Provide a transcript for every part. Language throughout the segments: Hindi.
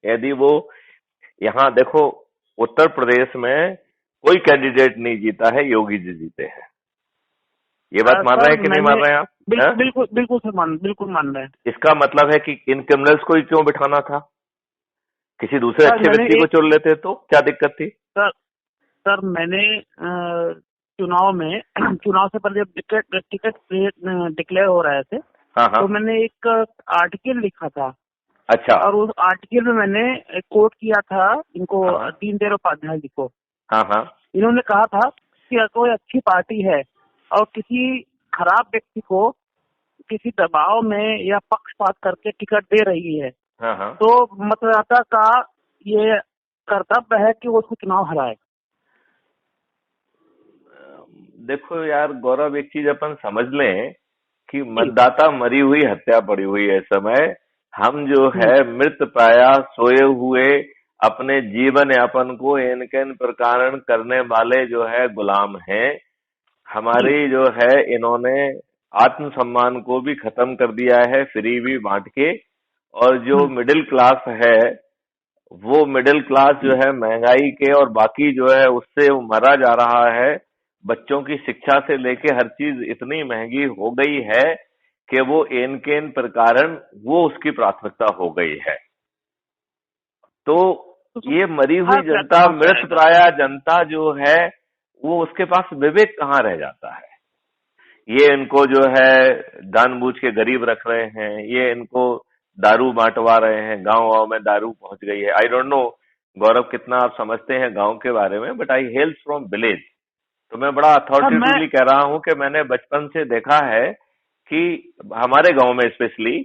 यदि वो, यहाँ देखो, उत्तर प्रदेश में कोई कैंडिडेट नहीं जीता है, योगी जी जीते हैं। ये बात मान रहे सर हैं कि नहीं मैंने मान रहे हैं आप? बिल्कुल बिल्कुल बिल्कुल सर बिल्कुल मान रहे हैं। इसका मतलब है कि इन क्रिमिनल्स को ही क्यों बिठाना था? किसी दूसरे सर अच्छे मैंने व्यक्ति को एक चुन लेते तो क्या दिक्कत थी? सर सर मैंने चुनाव में चुनाव से पहले जब टिकट टिकट डिक्लेयर हो रहे थे, हाँ हाँ। तो मैंने एक आर्टिकल लिखा था, अच्छा। और उस आर्टिकल में मैंने कोट किया था इनको, हाँ हाँ। दीनदयाल उपाध्याय जी को। हाँ हाँ। इन्होंने कहा था कि अगर कोई अच्छी पार्टी है और किसी खराब व्यक्ति को किसी दबाव में या पक्षपात करके टिकट दे रही है, हाँ हाँ। तो मतदाता का ये कर्तव्य है कि वो उसको चुनाव हराए। देखो यार गौरव, एक चीज अपन समझ लें कि जी। मतदाता मरी हुई, हत्या पड़ी हुई है इस समय। हम जो है हम्म। मृत प्राया सोए हुए अपने जीवन यापन को इन के इन प्रकार करने वाले जो है गुलाम हैं। जी। हमारी जो है इन्होंने आत्मसम्मान को भी खत्म कर दिया है, फ्री भी बांट के। और जो हम्म। मिडिल क्लास है, वो मिडिल क्लास जो है महंगाई के और बाकी जो है उससे मरा जा रहा है। बच्चों की शिक्षा से लेके हर चीज इतनी महंगी हो गई है कि वो इन के इन प्रकार वो उसकी प्राथमिकता हो गई है। तो तो ये मरी हुई सुधार क्या जनता, कहाँ से मृत आएगा? प्राया जनता जो है, वो उसके पास विवेक कहाँ रह जाता है? ये इनको जो है जानबूझ के गरीब रख रहे हैं, ये इनको दारू बांटवा रहे हैं, गांव गांव में दारू पहुंच गई है। आई डोंट नो गौरव कितना आप समझते हैं गांव के बारे में, बट आई हेल्स फ्रॉम विलेज। तो मैं बड़ा सर मैं अथॉरिटेटिवली कह रहा हूं कि मैंने बचपन से देखा है कि हमारे गांव में स्पेशली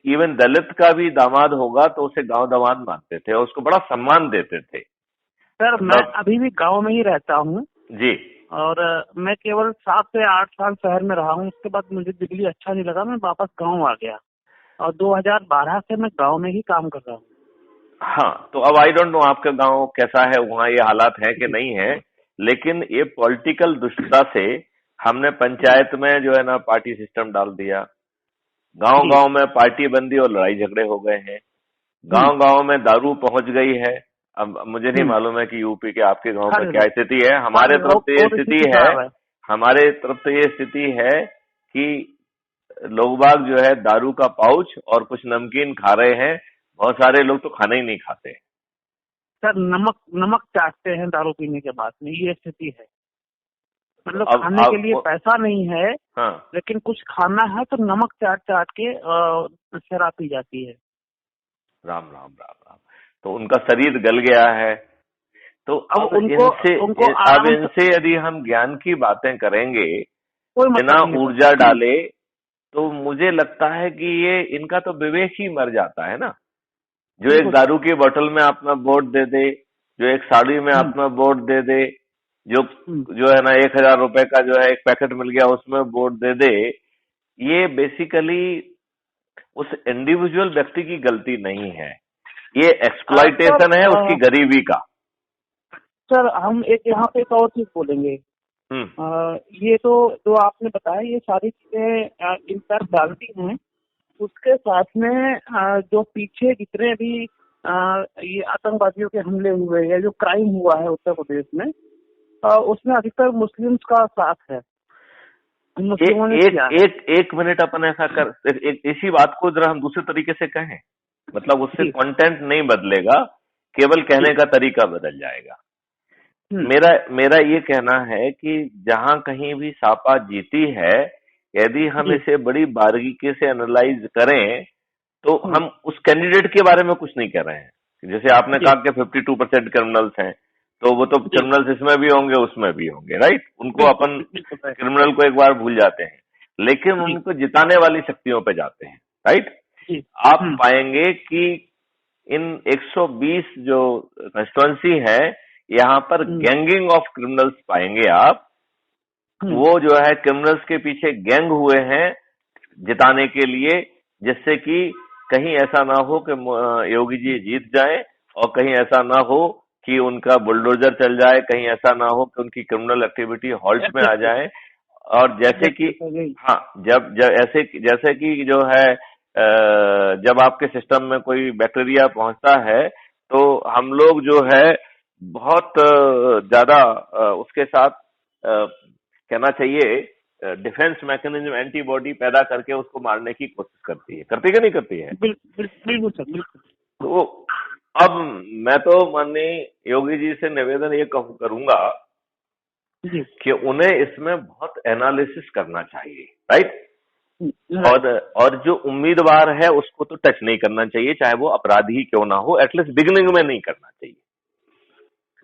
इवन दलित का भी दामाद होगा तो उसे गांव दामाद मानते थे और उसको बड़ा सम्मान देते थे। सर मैं मतलब अभी भी गांव में ही रहता हूँ, जी। और मैं केवल 7 से 8 साल शहर में रहा हूँ। उसके बाद मुझे दिल्ली अच्छा नहीं लगा, मैं वापस गांव आ गया, और 2012 से मैं गांव में ही काम कर रहा हूँ। हाँ, तो अब आई डोंट नो आपका गांव कैसा है, वहां ये हालात है कि जी। नहीं है। लेकिन ये पॉलिटिकल दुष्टता से हमने जी। पंचायत में जो है ना पार्टी सिस्टम डाल दिया। गांव जी। गांव में पार्टी बंदी और लड़ाई झगड़े हो गए हैं। हम्म। गांव गांव में दारू पहुंच गई है। अब मुझे नहीं हम्म। मालूम है कि यूपी के आपके गांव हर का क्या जगह स्थिति है। हमारे तरफ तो ये बहुत स्थिति स्थिति है, खराब है। हमारे तरफ तो ये स्थिति है कि लोग बाग जो है दारू का पाउच और कुछ नमकीन खा रहे हैं। बहुत सारे लोग तो खाना ही नहीं खाते। सर नमक नमक चाटते हैं दारू पीने के बाद में, ये स्थिति है। तो मतलब खाने के लिए अब पैसा नहीं है, हाँ। लेकिन कुछ खाना है तो नमक चाट चाट के शराब पी जाती है। राम राम राम राम। तो उनका शरीर गल गया है। तो अब अब उनको इनसे उनको अब आराम से इनसे यदि हम ज्ञान की बातें करेंगे, कोई बिना मतलब नहीं है सर। ऊर्जा डाले, तो मुझे लगता है कि ये इनका तो विवेक ही मर जाता है ना। जो एक बिल्कुल सर। दारू की बोतल में अपना वोट दे दे, जो एक साड़ी में हम्म। अपना वोट दे दे, जो हम्म। जो है ना 1,000 रुपए का जो है एक पैकेट मिल गया उसमें वोट दे दे, ये बेसिकली उस इंडिविजुअल व्यक्ति की गलती नहीं है। ये सर एक्सप्लॉइटेशन है उसकी गरीबी का। सर हम एक यहाँ पे एक और चीज बोलेंगे। हम्म। ये तो जो आपने बताया, ये सारी चीजें इम्पैक्ट डालती हैं। उसके साथ में जो पीछे जितने भी ये आतंकवादियों के हमले हुए या जो क्राइम हुआ है उत्तर प्रदेश में, उसमें अधिकतर मुस्लिम्स का साथ है, मुस्लिमों ने एक किया है। एक एक मिनट अपन ऐसा कर, इसी बात को जरा हम दूसरे तरीके से कहें। मतलब उससे जी। कंटेंट नहीं बदलेगा, केवल कहने जी। का तरीका बदल जाएगा। हम्म। मेरा मेरा ये कहना है कि जहां कहीं भी सापा जीती है, यदि हम जी। इसे बड़ी बारीकी से एनालाइज करें, तो हम्म। हम उस कैंडिडेट के बारे में कुछ नहीं कर रहे हैं। जैसे आपने जी। कहा कि 52% क्रिमिनल्स हैं, तो वो तो जी। क्रिमिनल्स इसमें भी होंगे उसमें भी होंगे, राइट। उनको बिल्कुल अपन बिल्कुल सर। क्रिमिनल को एक बार भूल जाते हैं, लेकिन जी। उनको जिताने वाली शक्तियों पे जाते हैं, राइट। जी। आप पाएंगे कि इन 120 जो कंस्टिट्युएंसी है, यहाँ पर हम्म। गैंगिंग ऑफ क्रिमिनल्स पाएंगे आप। हम्म। वो जो है क्रिमिनल्स के पीछे गैंग हुए हैं जिताने के लिए, जिससे कि कहीं ऐसा ना हो कि योगी जी जीत जाए, और कहीं ऐसा ना हो कि उनका बुलडोजर चल जाए, कहीं ऐसा ना हो कि उनकी क्रिमिनल एक्टिविटी हॉल्ट में आ एग्जैक्टली जाए। और जैसे कि एग्जैक्टली सर, यही। हाँ, जब जब ऐसे जैसे कि जो है जब आपके सिस्टम में कोई बैक्टीरिया पहुंचता है तो हम लोग जो है बहुत ज्यादा उसके साथ कहना चाहिए डिफेंस मैकेनिज्म एंटीबॉडी पैदा करके उसको मारने की कोशिश करती है, करती कि नहीं करती है? बिल्कुल सर, बिल्कुल। तो अब मैं तो माननीय योगी जी से निवेदन ये करूंगा जी। कि उन्हें इसमें बहुत एनालिसिस करना चाहिए, राइट? राइट। और जो उम्मीदवार है उसको तो टच नहीं करना चाहिए, चाहे वो अपराधी ही क्यों ना हो, एटलीस्ट बिगिनिंग में नहीं करना चाहिए,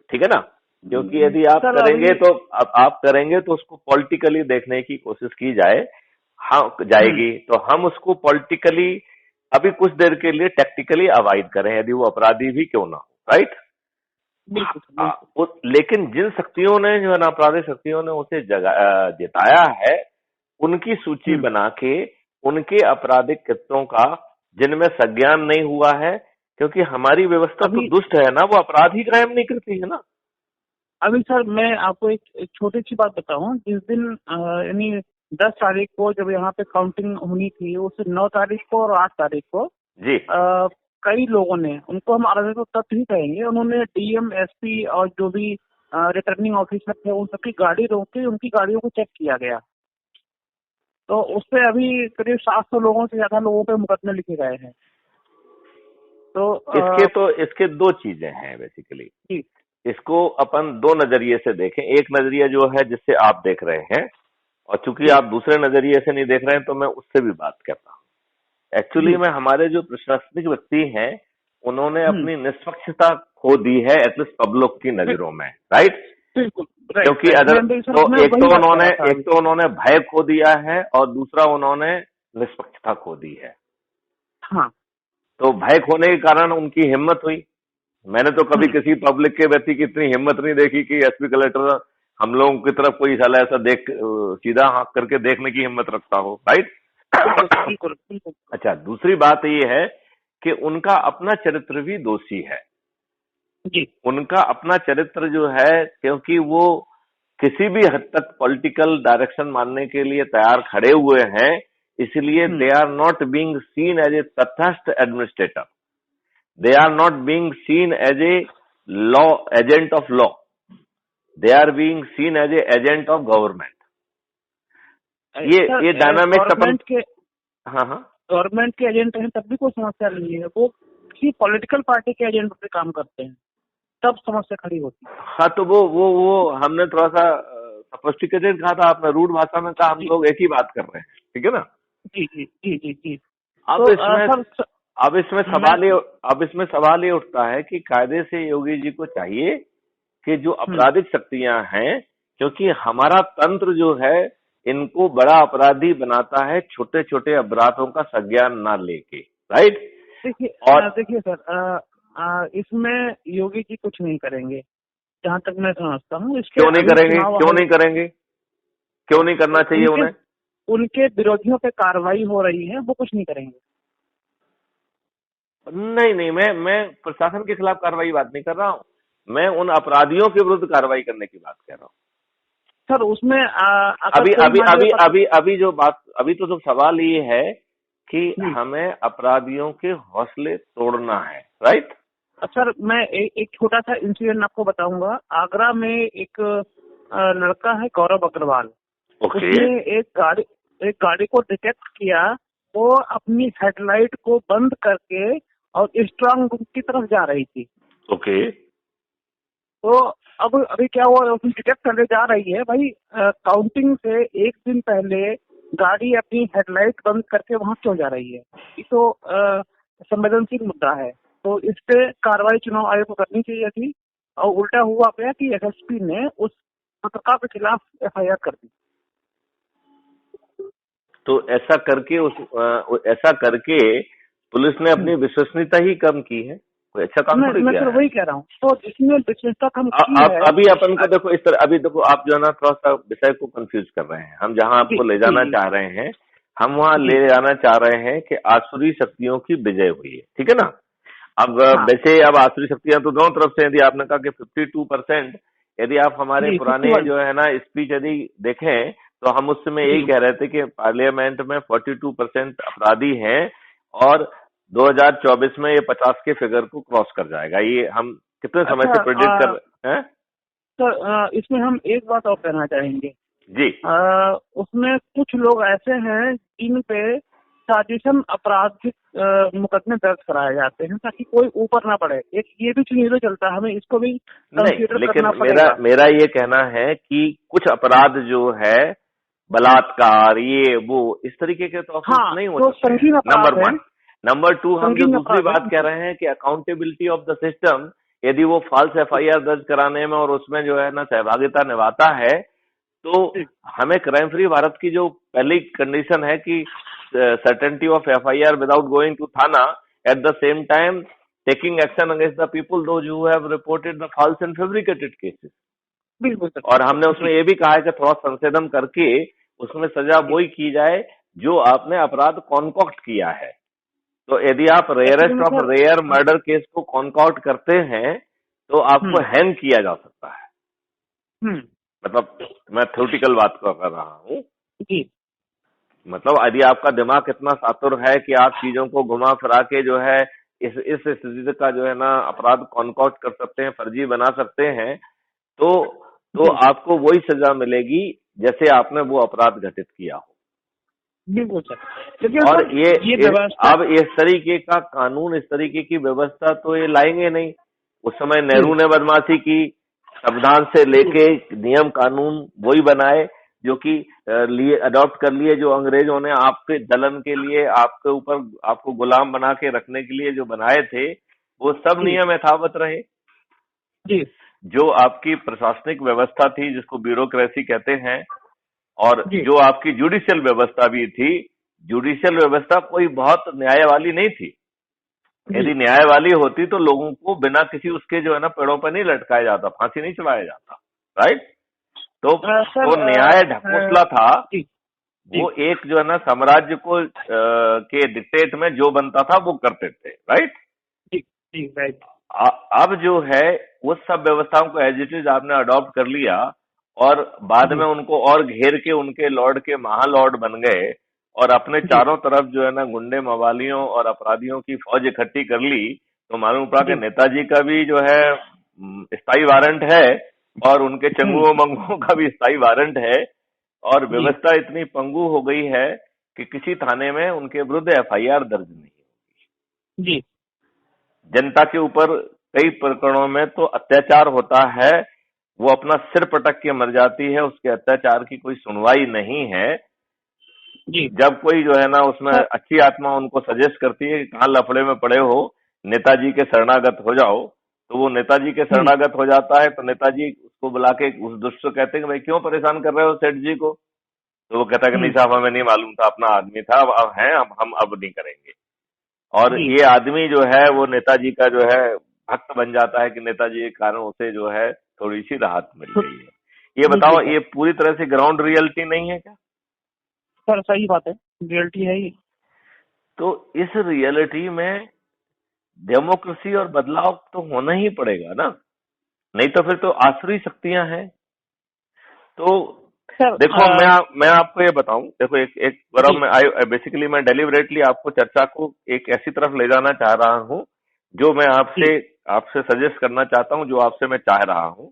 ठीक है ना? क्योंकि यदि आप सर करेंगे अभी तो आप करेंगे तो उसको पॉलिटिकली देखने की कोशिश की जाए, हाँ जाएगी, तो हम उसको पॉलिटिकली अभी कुछ देर के लिए टैक्टिकली अवॉइड करें, यदि वो अपराधी भी क्यों ना हो, राइट? बिल्कुल सर, बिल्कुल। लेकिन जिन शक्तियों ने, जो है ना, आपराधिक शक्तियों ने उसे जिताया है, उनकी सूची बना के उनके आपराधिक कृत्यों का जिनमें संज्ञान नहीं हुआ है, क्योंकि हमारी व्यवस्था तो अभी दुष्ट है ना, वो अपराध ही कायम नहीं करती है ना। अभी सर मैं आपको एक छोटी सी बात बताऊं। जिस दिन यानी 10 तारीख को जब यहाँ पे काउंटिंग होनी थी, उस 9 तारीख को और 8 तारीख को जी। कई लोगों ने, उनको हम अराजक तत्व ही कहेंगे, उन्होंने डीएम, एसपी और जो भी रिटर्निंग ऑफिसर थे उन सबकी गाड़ी रोक के उनकी गाड़ियों को चेक किया गया। तो उससे अभी करीब 700 लोगों से ज्यादा लोगों पे मुकदमे लिखे गए हैं। तो इसके दो चीजें हैं बेसिकली। जी इसको अपन दो नजरिए से देखें। एक नजरिया जो है जिससे आप देख रहे हैं, और चूंकि जी आप दूसरे नजरिए से नहीं देख रहे हैं तो मैं उससे भी बात करता हूं। एक्चुअली जी। में हमारे जो प्रशासनिक व्यक्ति हैं उन्होंने हम्म। अपनी निष्पक्षता खो दी है, एटलीस्ट पब्लिक की नजरों में, राइट? बिल्कुल राइट क्योंकि राइट। अगर तो मैं वही बात कर रहा था एक अभी। तो उन्होंने भय खो दिया है और दूसरा उन्होंने निष्पक्षता खो दी है। हाँ। तो भय खोने के कारण उनकी हिम्मत हुई। मैंने तो कभी हम्म। किसी पब्लिक के व्यक्ति की इतनी हिम्मत नहीं देखी कि एसपी कलेक्टर हम लोगों की तरफ कोई साला ऐसा देख सीधा हाथ करके देखने की हिम्मत रखता हो, राइट? बिल्कुल बिल्कुल बिल्कुल। अच्छा, दूसरी बात ये है कि उनका अपना चरित्र भी दोषी है। जी। उनका अपना चरित्र जो है, क्योंकि वो किसी भी हद तक पॉलिटिकल डायरेक्शन मानने के लिए तैयार खड़े हुए हैं, इसलिए they are not being seen as a तटस्थ administrator, they are not being seen as a law agent of law, they are being seen as a agent of government. ये डायनामिक्स अपन, गवर्नमेंट के हाँ हाँ, गवर्नमेंट के एजेंट हैं तब भी कोई समस्या नहीं है। वो किसी पॉलिटिकल पार्टी के एजेंट पे काम करते हैं तब समस्या खड़ी होती है। हाँ तो वो हमने थोड़ा सा सोफिस्टिकेटेड कहा था, आपने रूड भाषा में कहा, हम जी लोग एक ही बात कर रहे हैं, ठीक है ना? जी जी जी जी जी। अब तो इसमें सर अब इसमें मैं सवाल ये अब इसमें सवाल ये उठता है कि कायदे से योगी जी को चाहिए कि जो आपराधिक शक्तियां हैं, क्योंकि हमारा तंत्र जो है इनको बड़ा अपराधी बनाता है छोटे छोटे अपराधों का संज्ञान ना लेके, राइट? और देखिए सर, इसमें योगी जी कुछ नहीं करेंगे जहाँ तक मैं समझता हूँ। इसके क्यों नहीं अभी करेंगे? चुनाव क्यों नहीं करेंगे? क्यों नहीं करना चाहिए उनके उन्हें? उनके विरोधियों पे कार्रवाई हो रही है, वो कुछ नहीं करेंगे। नहीं नहीं, मैं प्रशासन के खिलाफ कार्रवाई बात नहीं कर रहा हूँ, मैं उन अपराधियों के विरुद्ध कार्रवाई करने की बात कर रहा हूँ। सर उसमें अभी अभी अभी अभी अभी जो बात, अभी तो सवाल ये है कि हमें अपराधियों के हौसले तोड़ना है, राइट? सर मैं एक छोटा सा इंसिडेंट आपको बताऊंगा। आगरा में एक लड़का है गौरव अग्रवाल। उसने एक गाड़ी को डिटेक्ट किया, वो अपनी हेडलाइट को बंद करके और स्ट्रांग रूम की तरफ जा रही थी। ओके। तो अब अभी क्या हुआ, उसने डिटेक्ट करने जा रही है भाई। काउंटिंग से एक दिन पहले गाड़ी अपनी हेडलाइट बंद करके वहां क्यों जा रही है? ये तो संवेदनशील मुद्दा है। तो इस पे कार्रवाई चुनाव आयोग को करनी चाहिए थी, और उल्टा हुआ क्या कि एसएसपी ने उस पत्रकार के खिलाफ एफआईआर कर दी। तो ऐसा करके पुलिस ने अपनी विश्वसनीयता ही कम की है, कोई अच्छा काम थोड़ी किया है। मैं वही कह रहा हूँ, तो जिसमें विश्वसनीयता कम की है। अभी अपन को देखो इस तरह, अभी देखो आप जो है ना थोड़ा सा विषय को कंफ्यूज कर रहे हैं। हम जहां आपको ले जाना चाह रहे हैं, हम वहां ले जाना चाह रहे हैं कि आसुरी शक्तियों की विजय हुई है, ठीक है ना? अब वैसे अब आसुरी शक्तियां तो दोनों तरफ से, यदि आपने कहा कि 52%, यदि आप हमारे पुराने जो है ना स्पीच यदि देखें तो हम उस समय यही कह रहे थे कि पार्लियामेंट में 42% अपराधी हैं और 2024 में ये 50 के फिगर को क्रॉस कर जाएगा। ये हम कितने समय से प्रेडिक्ट कर रहे हैं? सर इसमें हम एक बात और कहना चाहेंगे जी। उसमें कुछ लोग ऐसे हैं जिन पे साजिशन आपराधिक मुकदमे दर्ज कराए जाते हैं ताकि कोई ऊपर ना पड़े। एक ये भी सिनेरियो चलता है, हमें इसको भी नहीं, कंसीडर लेकिन करना पड़ेगा। मेरा ये कहना है कि कुछ अपराध जो है, बलात्कार, ये वो, इस तरीके के तो ऑफेंस नहीं हो जो सकते हैं। संगीन नंबर अपराध है, 1। नंबर 2, हम जो संगीन दूसरी अपराध बात है। कह रहे हैं कि अकाउंटेबिलिटी ऑफ द सिस्टम, यदि वो फॉल्स एफआईआर दर्ज कराने में और उसमें जो है ना सहभागिता निभाता है, तो हमें क्राइम फ्री भारत की जो पहली कंडीशन है कि certainty of FIR without going to थाना, at the same time taking action against the people those who have reported the false and fabricated cases. बिल्कुल सर। और हमने उसमें ये भी कहा है कि थोड़ा संशोधन करके उसमें सजा वही की जाए जो आपने अपराध कॉन्कॉक्ट किया है। तो यदि आप rarest of rare murder case को कॉन्कॉक्ट करते हैं तो आपको हैंग किया जा सकता है। मतलब मैं थ्योरेटिकल बात कर रहा हूँ जी। मतलब यदि आपका दिमाग इतना सातुर है कि आप चीजों को घुमा फिरा के जो है इस स्थिति का जो है ना अपराध कॉन्कॉक्ट कर सकते हैं, फर्जी बना सकते हैं, तो आपको वही सजा मिलेगी जैसे आपने वो अपराध घटित किया हो। बिल्कुल सर। और ये अब इस तरीके का कानून, इस तरीके की व्यवस्था तो ये लाएंगे नहीं। उस समय नेहरू ने बदमाशी की, संविधान से लेके नियम कानून वही बनाए जो कि लिए अडॉप्ट कर लिए, जो अंग्रेजों ने आपके दलन के लिए, आपके ऊपर आपको गुलाम बना के रखने के लिए जो बनाए थे, वो सब नियम यथावत रहे। जी। जो आपकी प्रशासनिक व्यवस्था थी जिसको ब्यूरोक्रेसी कहते हैं, और जो आपकी जुडिशियल व्यवस्था भी थी, जुडिशियल व्यवस्था कोई बहुत न्याय वाली नहीं थी। यदि न्याय वाली होती तो लोगों को बिना किसी उसके जो है ना पेड़ों पर नहीं लटकाया जाता, फांसी नहीं चढ़ाया जाता, राइट। तो न्याय ढकोसला था। वो एक जो है ना साम्राज्य को के डिक्टेट में जो बनता था वो करते थे, राइट। राइट। अब जो है उस सब व्यवस्थाओं को एज इट इज आपने अडॉप्ट कर लिया और बाद में उनको और घेर के उनके लॉर्ड के महालॉर्ड बन गए और अपने चारों तरफ जो है ना गुंडे मवालियों और अपराधियों की फौज इकट्ठी कर ली। तो मालूम पड़ा कि नेताजी का भी जो है स्थायी वारंट है और उनके चंगुओं मंगुओं का भी स्थायी वारंट है, और व्यवस्था इतनी पंगु हो गई है कि किसी थाने में उनके विरुद्ध एफआईआर दर्ज नहीं होगी। जी। जनता के ऊपर कई प्रकरणों में तो अत्याचार होता है, वो अपना सिर पटक के मर जाती है, उसके अत्याचार की कोई सुनवाई नहीं है। जी। जब कोई जो है ना उसमें अच्छी आत्मा उनको सजेस्ट करती है कि कहाँ लफड़े में पड़े हो, नेताजी के शरणागत हो जाओ, तो वो नेताजी के शरणागत हो जाता है। तो नेताजी उसको बुला के उस दुष्ट को कहते हैं कि भाई क्यों परेशान कर रहे हो सेठ जी को। तो वो कहता है कि नहीं साहब, हमें नहीं मालूम था, अपना आदमी था, अब है, हम अब नहीं करेंगे। और ये आदमी जो है वो नेताजी का जो है भक्त बन जाता है कि नेताजी के कारण उसे जो है थोड़ी सी राहत मिल गई है। ये बताओ, ये पूरी तरह से ग्राउंड रियलिटी नहीं है क्या? सर सही बात है, रियलिटी है ये। तो इस रियलिटी में डेमोक्रेसी और बदलाव तो होना ही पड़ेगा ना, नहीं तो फिर तो आसुरी शक्तियां हैं। तो देखो मैं आपको ये बताऊं, देखो एक बार बेसिकली मैं डेलिबरेटली आपको चर्चा को एक ऐसी तरफ ले जाना चाह रहा हूं जो मैं आपसे सजेस्ट करना चाहता हूं, जो आपसे मैं चाह रहा हूं।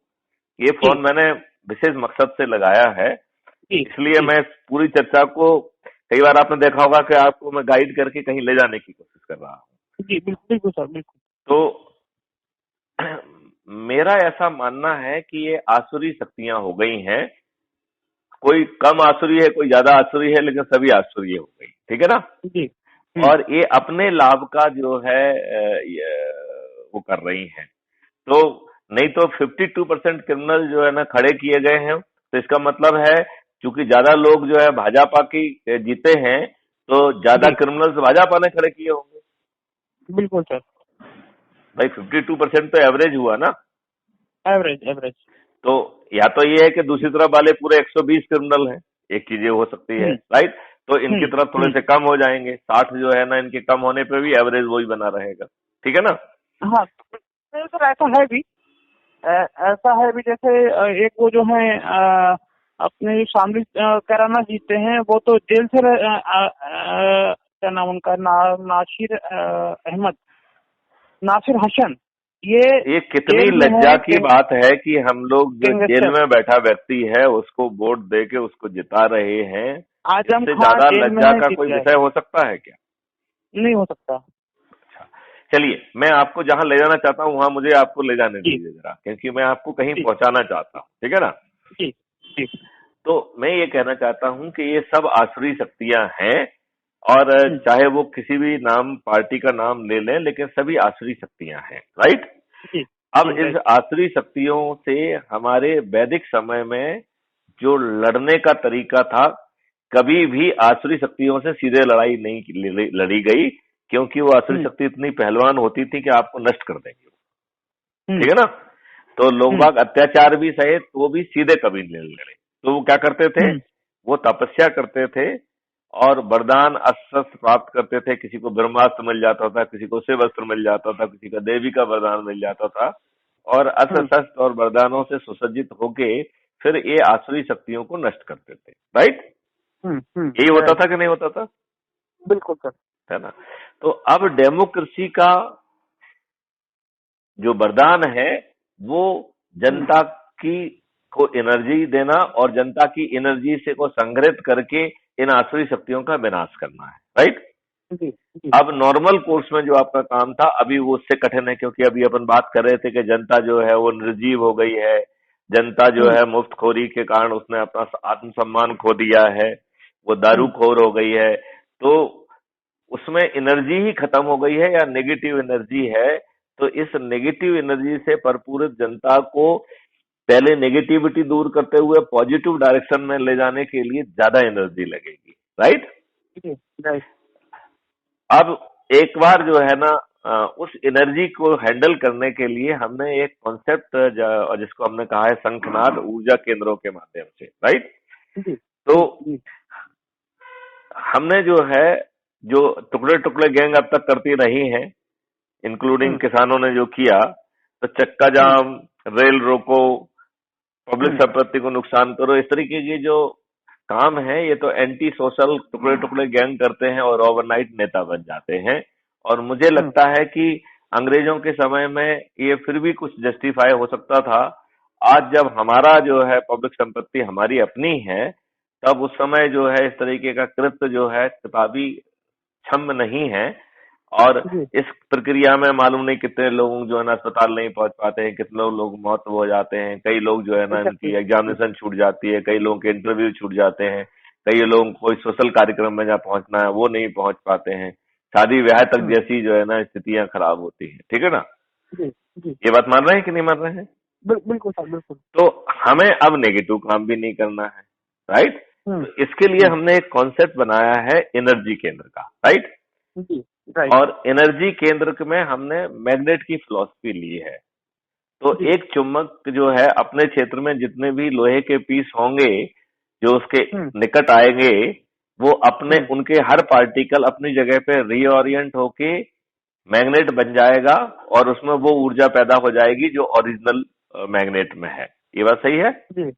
ये फोन मैंने विशेष मकसद से लगाया है, इसलिए मैं पूरी चर्चा को, कई बार आपने देखा होगा कि आपको मैं गाइड करके कहीं ले जाने की कोशिश कर रहा हूँ। जी बिल्कुल सर, बिल्कुल। तो मेरा ऐसा मानना है कि ये आसुरी शक्तियां हो गई हैं, कोई कम आसुरी है, कोई ज्यादा आसुरी है, लेकिन सभी आसुरी हो गई, ठीक है ना। जी। और ये अपने लाभ का जो है वो कर रही हैं। तो नहीं तो 52% क्रिमिनल जो है ना खड़े किए गए हैं, तो इसका मतलब है क्योंकि ज्यादा लोग जो है भाजपा की जीते हैं, तो ज्यादा क्रिमिनल्स भाजपा ने खड़े किए होंगे। बिल्कुल सर। भाई 52% तो एवरेज हुआ ना, एवरेज। तो या तो ये है कि दूसरी तरफ वाले पूरे 120 क्रिमिनल हैं, एक चीज ये हो सकती है, राइट। तो इनकी तरफ थोड़े से कम हो जाएंगे, 60 जो है ना इनके कम होने पे भी एवरेज वही बना रहेगा, ठीक है ना। हाँ सर, ऐसा है भी, जैसे एक वो जो है अपने शामली कराना जीते हैं, वो तो जेल से क्या नाम उनका, नासिर अहमद, नासिर हसन, ये कितनी जेल में लज्जा है, की बात है कि हम लोग जो जेल गैंगस्टर। में बैठा व्यक्ति है उसको वोट दे के उसको जिता रहे हैं। आजम इससे खान ज्यादा जेल में लज्जा है, का जीत कोई गए। विषय हो सकता है क्या? नहीं हो सकता। अच्छा, चलिए मैं आपको जहां ले जाना चाहता हूं वहां मुझे आपको ले जाने जी दीजिए जरा, क्योंकि मैं आपको कहीं जी पहुंचाना चाहता हूं, ठीक है ना? जी जी। तो मैं ये कहना चाहता हूं कि ये सब आसुरी शक्तियां हैं, और हम्म, चाहे वो किसी भी नाम पार्टी का नाम ले लें, लेकिन सभी आसुरी शक्तियां हैं, राइट? जी अब जी इस राइट। आसुरी शक्तियों से हमारे वैदिक समय में जो लड़ने का तरीका था, कभी भी आसुरी शक्तियों से सीधे लड़ाई नहीं लड़ी गई, क्योंकि वो आसुरी हम्म शक्ति इतनी पहलवान होती थी कि आपको नष्ट कर देंगे, हम्म ठीक है ना? तो लोग हम्म बाग अत्याचार भी सहे तो वो भी सीधे कभी नहीं लड़े। तो वो क्या करते थे? हम्म वो तपस्या करते थे और वरदान अस्त्र शस्त्र प्राप्त करते थे। किसी को ब्रह्मास्त्र मिल जाता था, किसी को शिव अस्त्र मिल जाता था, किसी का देवी का वरदान मिल जाता था, और अस्त्र हम्म शस्त्र और वरदानों से सुसज्जित होके फिर ये आसुरी शक्तियों को नष्ट करते थे, राइट? यही होता राइट। था कि नहीं होता था? बिल्कुल सर। है ना? तो अब डेमोक्रेसी का जो वरदान है वो हम्म जनता की को एनर्जी देना और जनता की एनर्जी से को संग्रहित करके इन आसुरी शक्तियों का विनाश करना है, राइट? जी जी। अब नॉर्मल कोर्स में जो आपका काम था अभी वो उससे कठिन है, क्योंकि अभी अपन बात कर रहे थे कि जनता जो है वो निर्जीव हो गई है। जनता जो हम्म है मुफ्तखोरी के कारण उसने अपना आत्मसम्मान खो दिया है, वो हम्म दारूखोर हो गई है। तो उसमें एनर्जी ही खत्म हो गई है या नेगेटिव एनर्जी है। तो इस नेगेटिव एनर्जी से भरपूर जनता को पहले नेगेटिविटी दूर करते हुए पॉजिटिव डायरेक्शन में ले जाने के लिए ज्यादा एनर्जी लगेगी, राइट? जी राइट। अब एक बार जो है ना उस एनर्जी को हैंडल करने के लिए हमने एक कॉन्सेप्ट जिसको हमने कहा है शंखनाद ऊर्जा केंद्रों के माध्यम से, राइट? जी तो जी जी। हमने जो है जो टुकड़े टुकड़े गैंग अब तक करती रही हैं, इंक्लूडिंग हम्म किसानों ने जो किया, तो चक्का हम्म जाम, रेल रोको, पब्लिक हम्म संपत्ति को नुकसान करो, इस तरीके की जो काम है ये तो एंटी सोशल टुकड़े टुकड़े गैंग करते हैं और ओवरनाइट नेता बन जाते हैं। और मुझे हम्म लगता है कि अंग्रेजों के समय में ये फिर भी कुछ जस्टिफाई हो सकता था। आज जब हमारा जो है पब्लिक संपत्ति हमारी अपनी है, तब उस समय जो है इस तरीके का कृत्य जो है किताबी क्षम्य नहीं है। और जी। इस प्रक्रिया में मालूम नहीं कितने लोग जो है ना अस्पताल नहीं पहुंच पाते हैं, कितने लोग मौत हो जाते हैं, कई लोग जो है ना एग्जैक्टली। इनकी एग्जामिनेशन छूट जाती है, कई लोगों के इंटरव्यू छूट जाते हैं, कई लोगों को कोई सोशल कार्यक्रम में जहाँ पहुंचना है वो नहीं पहुंच पाते हैं, शादी ब्याह तक हम्म जैसी जो है ना स्थितियां खराब होती हैं, ठीक है ना? जी जी। ये बात मान रहे हैं कि नहीं मान रहे हैं? बिल्कुल सर, बिल्कुल। तो हमें अब नेगेटिव काम भी नहीं करना है, राइट? हम्म तो इसके लिए हम्म हमने एक कॉन्सेप्ट बनाया है एनर्जी केंद्र का, राइट? जी राइट। और एनर्जी केंद्र में हमने मैग्नेट की फिलॉसफी ली है। तो जी। एक चुंबक जो है अपने क्षेत्र में जितने भी लोहे के पीस होंगे जो उसके हम्म निकट आएंगे, वो अपने हम्म उनके हर पार्टिकल अपनी जगह पे रीओरिएंट होके मैग्नेट बन जाएगा, और उसमें वो ऊर्जा पैदा हो जाएगी जो ओरिजिनल मैग्नेट में है। ये बात सही है? जी।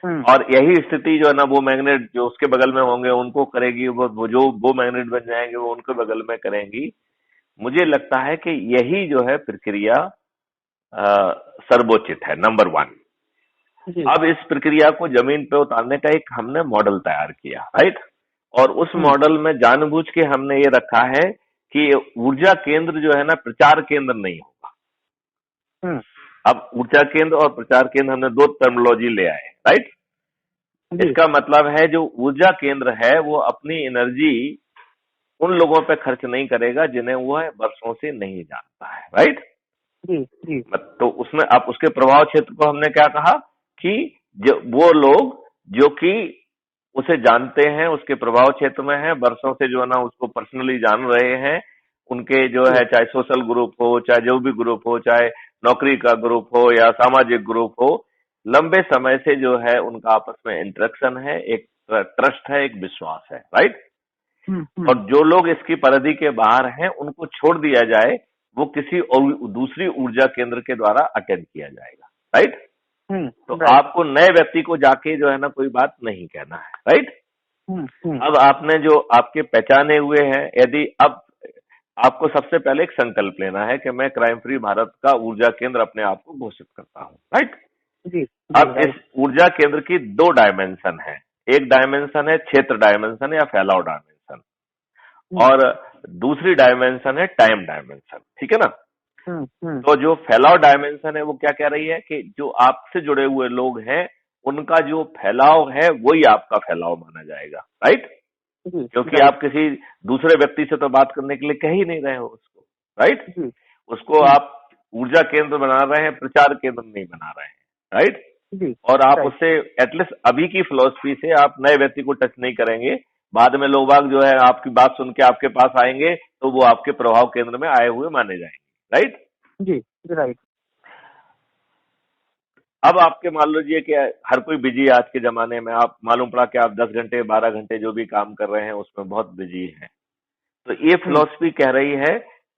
हम्म और यही स्थिति जो है ना वो मैग्नेट जो उसके बगल में होंगे उनको करेगी, वो जो वो मैग्नेट बन जाएंगे वो उनके बगल में करेंगी। मुझे लगता है कि यही जो है प्रक्रिया सर्वोचित है, नंबर वन। जी। अब इस प्रक्रिया को जमीन पे उतारने का एक हमने मॉडल तैयार किया, राइट? और उस हम्म मॉडल में जानबूझ के हमने ये रखा है कि ऊर्जा केंद्र जो है ना प्रचार केंद्र नहीं होगा। हम्म अब ऊर्जा केंद्र और प्रचार केंद्र हमने दो टर्मिनोलॉजी ले आए, राइट? जी इसका मतलब है जो ऊर्जा केंद्र है वो अपनी एनर्जी उन लोगों पे खर्च नहीं करेगा जिन्हें वह वर्षों से नहीं जानता है, राइट? जी जी। तो उसमें आप उसके प्रभाव क्षेत्र को हमने क्या कहा कि जो वो लोग जो कि उसे जानते हैं, उसके प्रभाव क्षेत्र में है, वर्षों से जो है ना उसको पर्सनली जान रहे हैं, उनके जो जी है चाहे सोशल ग्रुप हो, चाहे जो भी ग्रुप हो, चाहे नौकरी का ग्रुप हो या सामाजिक ग्रुप हो, लंबे समय से जो है उनका आपस में इंटरेक्शन है, एक ट्रस्ट है, एक विश्वास है, राइट? हम्म। और जो लोग इसकी परिधि के बाहर हैं उनको छोड़ दिया जाए, वो किसी और दूसरी ऊर्जा केंद्र के द्वारा अटेंड किया जाएगा, राइट? तो राइट। आपको नए व्यक्ति को जाके जो है ना कोई बात नहीं कहना है, राइट? अब आपने जो आपके पहचाने हुए हैं, यदि अब आपको सबसे पहले एक संकल्प लेना है कि मैं क्राइम फ्री भारत का ऊर्जा केंद्र अपने आप को घोषित करता हूं, राइट। जी जी अब इस राइट। ऊर्जा केंद्र की दो डायमेंशन है। एक डायमेंशन है क्षेत्र डायमेंशन या फैलाव डायमेंशन, हम्म और दूसरी डायमेंशन है टाइम डायमेंशन, ठीक है ना। हम्म। तो जो फैलाव डायमेंशन है वो क्या कह रही है कि जो आपसे जुड़े हुए लोग हैं उनका जो फैलाव है वही आपका फैलाव माना जाएगा, राइट। जी क्योंकि राइट। आप किसी दूसरे व्यक्ति से तो बात करने के लिए कह ही नहीं रहे हो उसको, राइट। जी। उसको हम्म। आप ऊर्जा केंद्र बना रहे हैं, प्रचार केंद्र नहीं बना रहे हैं, राइट। जी और आप राइट। उससे एटलीस्ट अभी की फिलॉसफी से आप नए व्यक्ति को टच नहीं करेंगे। बाद में लोग बाग जो है आपकी बात सुन के आपके पास आएंगे तो वो आपके प्रभाव केंद्र में आए हुए माने जाएंगे, राइट। जी राइट। अब आपके मान लीजिए कि हर कोई बिजी है आज के जमाने में, आप मालूम पड़ा कि आप 10 घंटे 12 घंटे जो भी काम कर रहे हैं उसमें बहुत बिजी हैं। तो ये हम्म फिलॉसफी कह रही है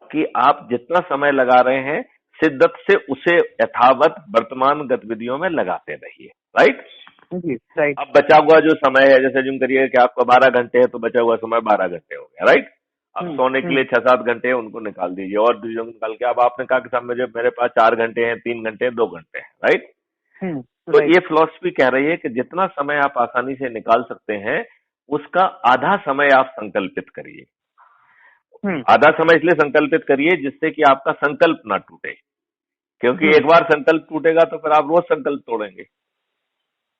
कि आप जितना समय लगा रहे हैं शिद्दत से उसे यथावत वर्तमान गतिविधियों में लगाते रहिए, राइट। जी राइट। अब बचा हुआ जो समय है, जैसे जिम करिए कि आपका 12 घंटे है तो बचा हुआ समय 12 घंटे हो गया, राइट। अब सोने के लिए 6-7 घंटे हैं उनको निकाल दीजिए, और जो निकाल के अब आपने कहा कि साहब मुझे मेरे पास 4 घंटे हैं, 3 घंटे हैं, 2 घंटे हैं, राइट। तो राइट। ये फिलॉसफी कह रही है कि जितना समय आप आसानी से निकाल सकते हैं उसका आधा समय आप संकल्पित करिए। हम्म आधा समय इसलिए संकल्पित करिए जिससे कि आपका संकल्प ना टूटे, क्योंकि हम्म। एक बार संकल्प टूटेगा तो फिर आप रोज संकल्प तोड़ेंगे,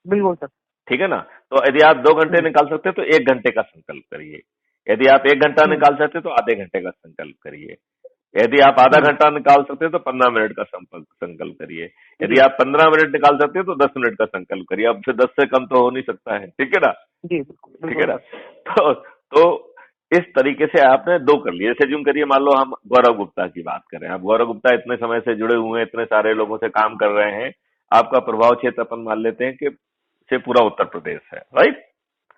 बिल्कुल सर। ठीक है ना। तो यदि आप 2 घंटे हम्म निकाल सकते हैं तो 1 घंटे का संकल्प करिए। यदि आप 1 घंटा हम्म निकाल सकते हैं तो आधे घंटे का संकल्प करिए। यदि आप आधा हम्म। घंटा निकाल सकते हैं तो 15 मिनट का संकल्प करिए। यदि जी आप 15 मिनट निकाल सकते हैं तो 10 मिनट का संकल्प करिए। अब फिर 10 से कम तो हो नहीं सकता है, ठीक है ना। जी बिल्कुल ठीक है बिल्कुल ना। सर। तो इस तरीके से आपने दो कर लिए। जैसे यूं करिए, मान लो हम गौरव गुप्ता की बात करें, आप गौरव गुप्ता इतने समय से जुड़े हुए हैं, इतने सारे लोगों से काम कर रहे हैं, आपका प्रभाव क्षेत्र अपन मान लेते हैं कि से पूरा उत्तर प्रदेश है, राइट।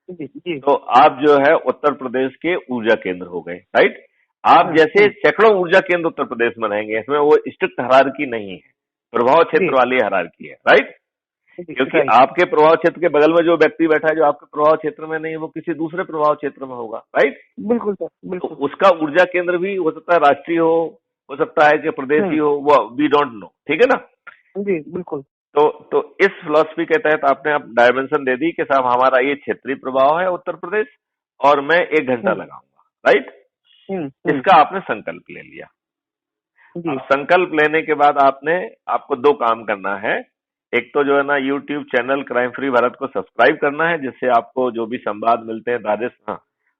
जी जी। तो आप जो है उत्तर प्रदेश के ऊर्जा केंद्र हो गए, राइट। आप जैसे हम्म। सैकड़ों ऊर्जा केंद्र उत्तर प्रदेश में रहेंगे, इसमें वो स्ट्रिक्ट हायरार्की नहीं है, प्रभाव क्षेत्र जी वाली हायरार्की है, राइट। जी क्योंकि राइट। आपके प्रभाव क्षेत्र के बगल में जो व्यक्ति बैठा है जो आपके प्रभाव क्षेत्र में नहीं है वो किसी दूसरे प्रभाव क्षेत्र में होगा, राइट। बिल्कुल सर तो बिल्कुल। उसका ऊर्जा केंद्र भी हो सकता है राष्ट्रीय हो सकता है कि प्रदेशी हम्म। हो, वो वी डोंट नो, ठीक है ना। जी बिल्कुल। तो इस फिलॉसफी के तहत आपने आप डायमेंशन दे दी कि साहब हमारा ये क्षेत्रीय प्रभाव है उत्तर प्रदेश, और मैं 1 घंटा हम्म लगाऊंगा, राइट। हम्म। इसका आपने संकल्प ले लिया। अब जी संकल्प लेने के बाद आपको दो काम करना है। एक तो जो है ना YouTube channel crime free Bharat को सब्सक्राइब करना है, जिससे आपको जो भी संवाद मिलते हैं,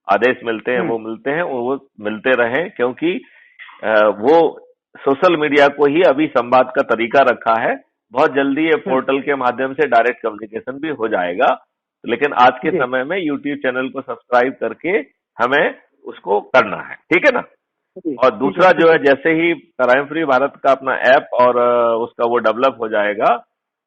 आदेश मिलते हैं, हम्म वो मिलते हैं, वो मिलते रहें। क्योंकि वो सोशल मीडिया को ही अभी संवाद का तरीका रखा है। बहुत जल्दी ये हम्म। पोर्टल के माध्यम से डायरेक्ट कम्युनिकेशन भी हो जाएगा, लेकिन आज के जी समय में यूट्यूब चैनल को सब्सक्राइब करके हमें उसको करना है, ठीक है ना। जी और ठीक है दूसरा जो ठीक है, है। जैसे ही क्राइम फ्री भारत का अपना ऐप और उसका वो डेवलप हो जाएगा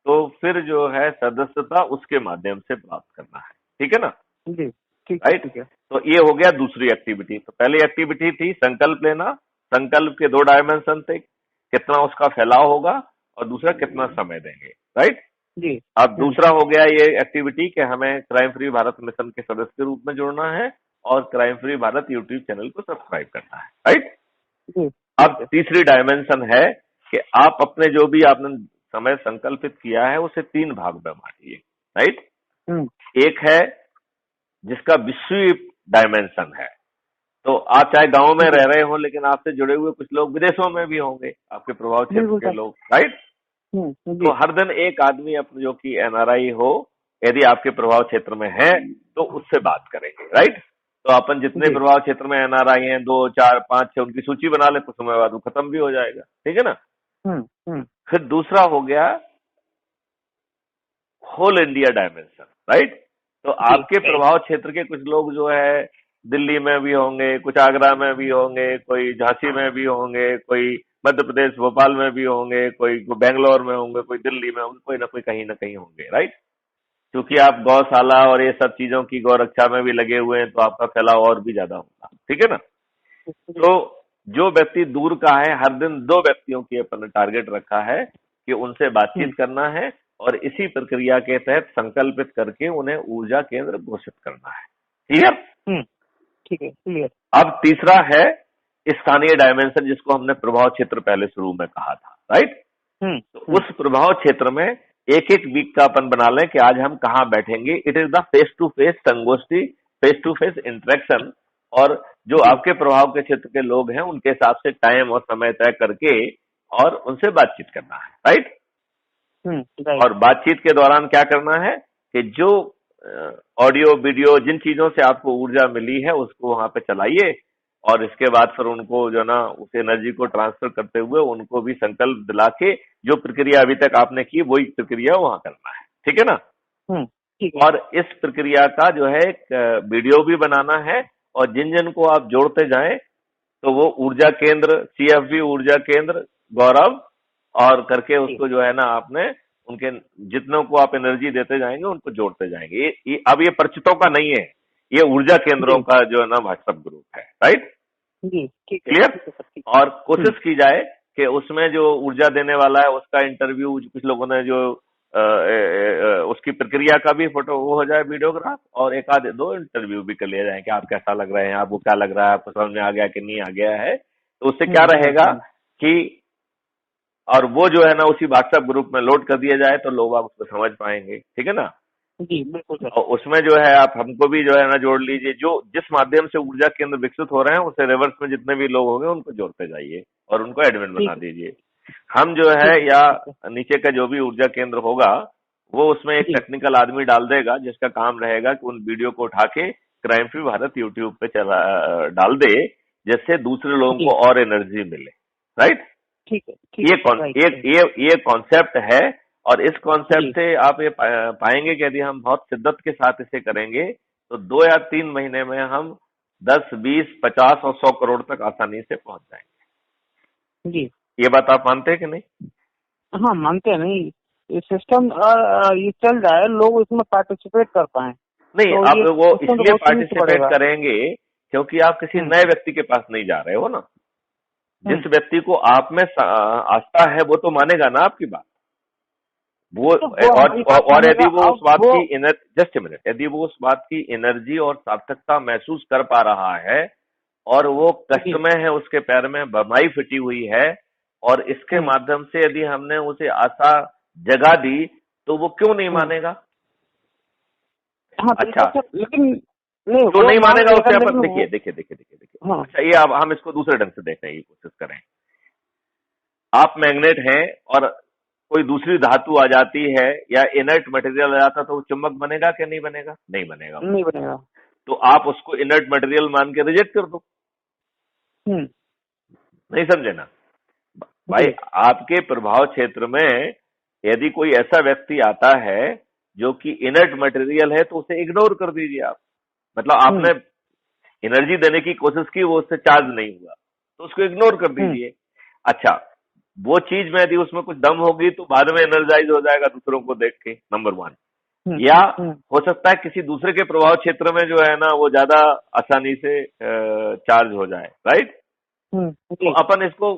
तो फिर जो है सदस्यता उसके माध्यम से प्राप्त करना है, ठीक है ना, जी ठीक है राइट। ठीक है। तो ये हो गया दूसरी एक्टिविटी। तो पहली एक्टिविटी थी संकल्प लेना, संकल्प के दो डायमेंशन थे, कितना उसका फैलाव होगा और दूसरा कितना समय देंगे, राइट। जी। अब दूसरा हो गया ये एक्टिविटी कि हमें क्राइम फ्री भारत मिशन के सदस्य के रूप में जुड़ना है और crime free Bharat YouTube channel को सब्सक्राइब करना है, राइट। जी अब ठीक है। तीसरी डायमेंशन है कि आप अपने जो भी आपने समय संकल्पित किया है उसे 3 भाग में बांटिए, राइट। हम्म एक है जिसका विश्वीय डायमेंशन है। तो आप चाहे गांव में जी रह रहे हो लेकिन आपसे जुड़े हुए कुछ लोग विदेशों में भी होंगे, आपके प्रभाव क्षेत्र बिल्कुल के सर। लोग, राइट। जी तो हर दिन एक आदमी अपने जो कि एनआरआई हो, यदि आपके प्रभाव क्षेत्र में है तो उससे बात करेंगे, राइट। तो अपन जितने जी। प्रभाव क्षेत्र में एनआरआई हैं, 2 4 5 6 उनकी सूची बना ले, कुछ समय बाद वो खत्म भी हो जाएगा, ठीक है ना। हम्म। फिर दूसरा हो गया होल इंडिया डायमेंशन, राइट। तो जी आपके प्रभाव क्षेत्र के कुछ लोग जो है दिल्ली में भी होंगे, कुछ आगरा में भी होंगे, कोई झांसी में भी होंगे, कोई मध्य प्रदेश भोपाल में भी होंगे, कोई बेंगलोर में होंगे, कोई दिल्ली में होंगे, कोई ना कहीं होंगे, राइट। क्योंकि आप गौशाला और ये सब चीजों की गौ रक्षा में भी लगे हुए हैं तो आपका फैलाव और भी ज्यादा होगा, ठीक है ना। जी तो जो व्यक्ति दूर का है, हर दिन 2 व्यक्तियों की अपन ने टारगेट रखा है कि उनसे बातचीत करना है और इसी प्रक्रिया के तहत संकल्पित करके उन्हें ऊर्जा केंद्र घोषित करना है। क्लियर? ठीक है, क्लियर। अब तीसरा है स्थानीय डायमेंशन, जिसको हमने प्रभाव क्षेत्र पहले शुरू में कहा था, राइट? तो उस प्रभाव क्षेत्र में एक एक वीक का अपन बना लें कि आज हम कहाँ बैठेंगे। It is the face to face संगोष्ठी, फेस टू फेस इंटरेक्शन, और जो आपके प्रभाव के क्षेत्र के लोग हैं उनके हिसाब से टाइम और समय तय करके और उनसे बातचीत करना है, राइट? और बातचीत के दौरान क्या करना है कि जो ऑडियो वीडियो जिन चीजों से आपको ऊर्जा मिली है उसको वहां पे चलाइए, और इसके बाद फिर उनको जो ना उस एनर्जी को ट्रांसफर करते हुए उनको भी संकल्प दिला के जो प्रक्रिया अभी तक आपने की वही प्रक्रिया वहां करना है, ठीक है ना? ठीक है। और इस प्रक्रिया का जो है एक वीडियो भी बनाना है, और जिन जिन को आप जोड़ते जाएं तो वो ऊर्जा केंद्र, सीएफबी ऊर्जा केंद्र गौरव और करके उसको जो है ना आपने उनके जितनों को आप एनर्जी देते जाएंगे उनको जोड़ते जाएंगे। अब ये परिचितों का नहीं है, ये ऊर्जा केंद्रों का जो है ना व्हाट्सएप ग्रुप है, राइट? जी, ठीक है। क्लियर? और कोशिश की जाए कि उसमें जो ऊर्जा देने वाला है उसका इंटरव्यू, कुछ लोगों ने जो उसकी प्रक्रिया का भी फोटो वो हो जाए वीडियोग्राफ, और एक आधे दो इंटरव्यू भी कर लिए जाए कि आप कैसा लग रहे हैं, आपको क्या लग रहा है, आपको समझ में आ गया कि नहीं आ गया है। तो उससे क्या रहेगा कि और वो जो है ना उसी व्हाट्सएप ग्रुप में लोड कर दिया जाए तो लोग आप उसको समझ पाएंगे, ठीक है ना? जी बिल्कुल सर। और उसमें जो है आप हमको भी जो है ना जोड़ लीजिए, जो जिस माध्यम से ऊर्जा केंद्र विकसित हो रहे हैं उसे रिवर्स में जितने भी लोग होंगे उनको जोड़ते जाइए और उनको एडमिन बना दीजिए। हम जो है या नीचे का जो भी ऊर्जा केंद्र होगा वो उसमें एक टेक्निकल आदमी डाल देगा जिसका काम रहेगा कि उन वीडियो को उठा के क्राइम फ्री भारत यूट्यूब पे चला डाल दे, जिससे दूसरे लोगों को और एनर्जी मिले, राइट? ठीक है। ये कॉन्सेप्ट है, और इस कॉन्सेप्ट से आप ये पाएंगे कि यदि हम बहुत शिद्दत के साथ इसे करेंगे तो 2 या 3 महीने में हम 10, 20, 50 और 100 करोड़ तक आसानी से पहुंच जाएंगे। जी, ये बात आप मानते हैं कि नहीं? हाँ मानते हैं। नहीं, ये सिस्टम ये चल जाए, लोग इसमें पार्टिसिपेट कर पाए। नहीं, तो आप वो इसलिए पार्टिसिपेट करेगा करेंगे क्योंकि आप किसी नए व्यक्ति के पास नहीं जा रहे हो ना। जिस व्यक्ति को आप में आस्था है वो तो मानेगा ना आपकी बात। वो तो और यदि वो उस बात की जस्ट मिनट, यदि वो उस बात की एनर्जी और सार्थकता महसूस कर पा रहा है और वो कष्ट में है, उसके पैर में बमाई फिटी हुई है, और इसके माध्यम से यदि हमने उसे आशा जगा दी तो वो क्यों नहीं मानेगा? हाँ, अच्छा, लेकिन जो नहीं मानेगा उसे अपन देखिए हाँ। अच्छा, ये अब हम इसको दूसरे ढंग से देखने की कोशिश करें। आप मैग्नेट हैं और कोई दूसरी धातु आ जाती है या इनर्ट मटेरियल आ जाता तो वो चुंबक बनेगा कि नहीं बनेगा? नहीं बनेगा। नहीं बनेगा। तो आप उसको इनर्ट मटेरियल मान के रिजेक्ट कर दो। नहीं समझे ना भाई? आपके प्रभाव क्षेत्र में यदि कोई ऐसा व्यक्ति आता है जो कि इनर्ट मटेरियल है तो उसे इग्नोर कर दीजिए आप। मतलब आपने एनर्जी देने की कोशिश की, वो उससे चार्ज नहीं हुआ तो उसको इग्नोर कर दीजिए। अच्छा, वो चीज में यदि उसमें कुछ दम होगी तो बाद में एनर्जाइज हो जाएगा दूसरों को देख के, नंबर 1। या हो सकता है किसी दूसरे के प्रभाव क्षेत्र में जो है ना वो ज्यादा आसानी से चार्ज हो जाए, राइट? तो अपन इसको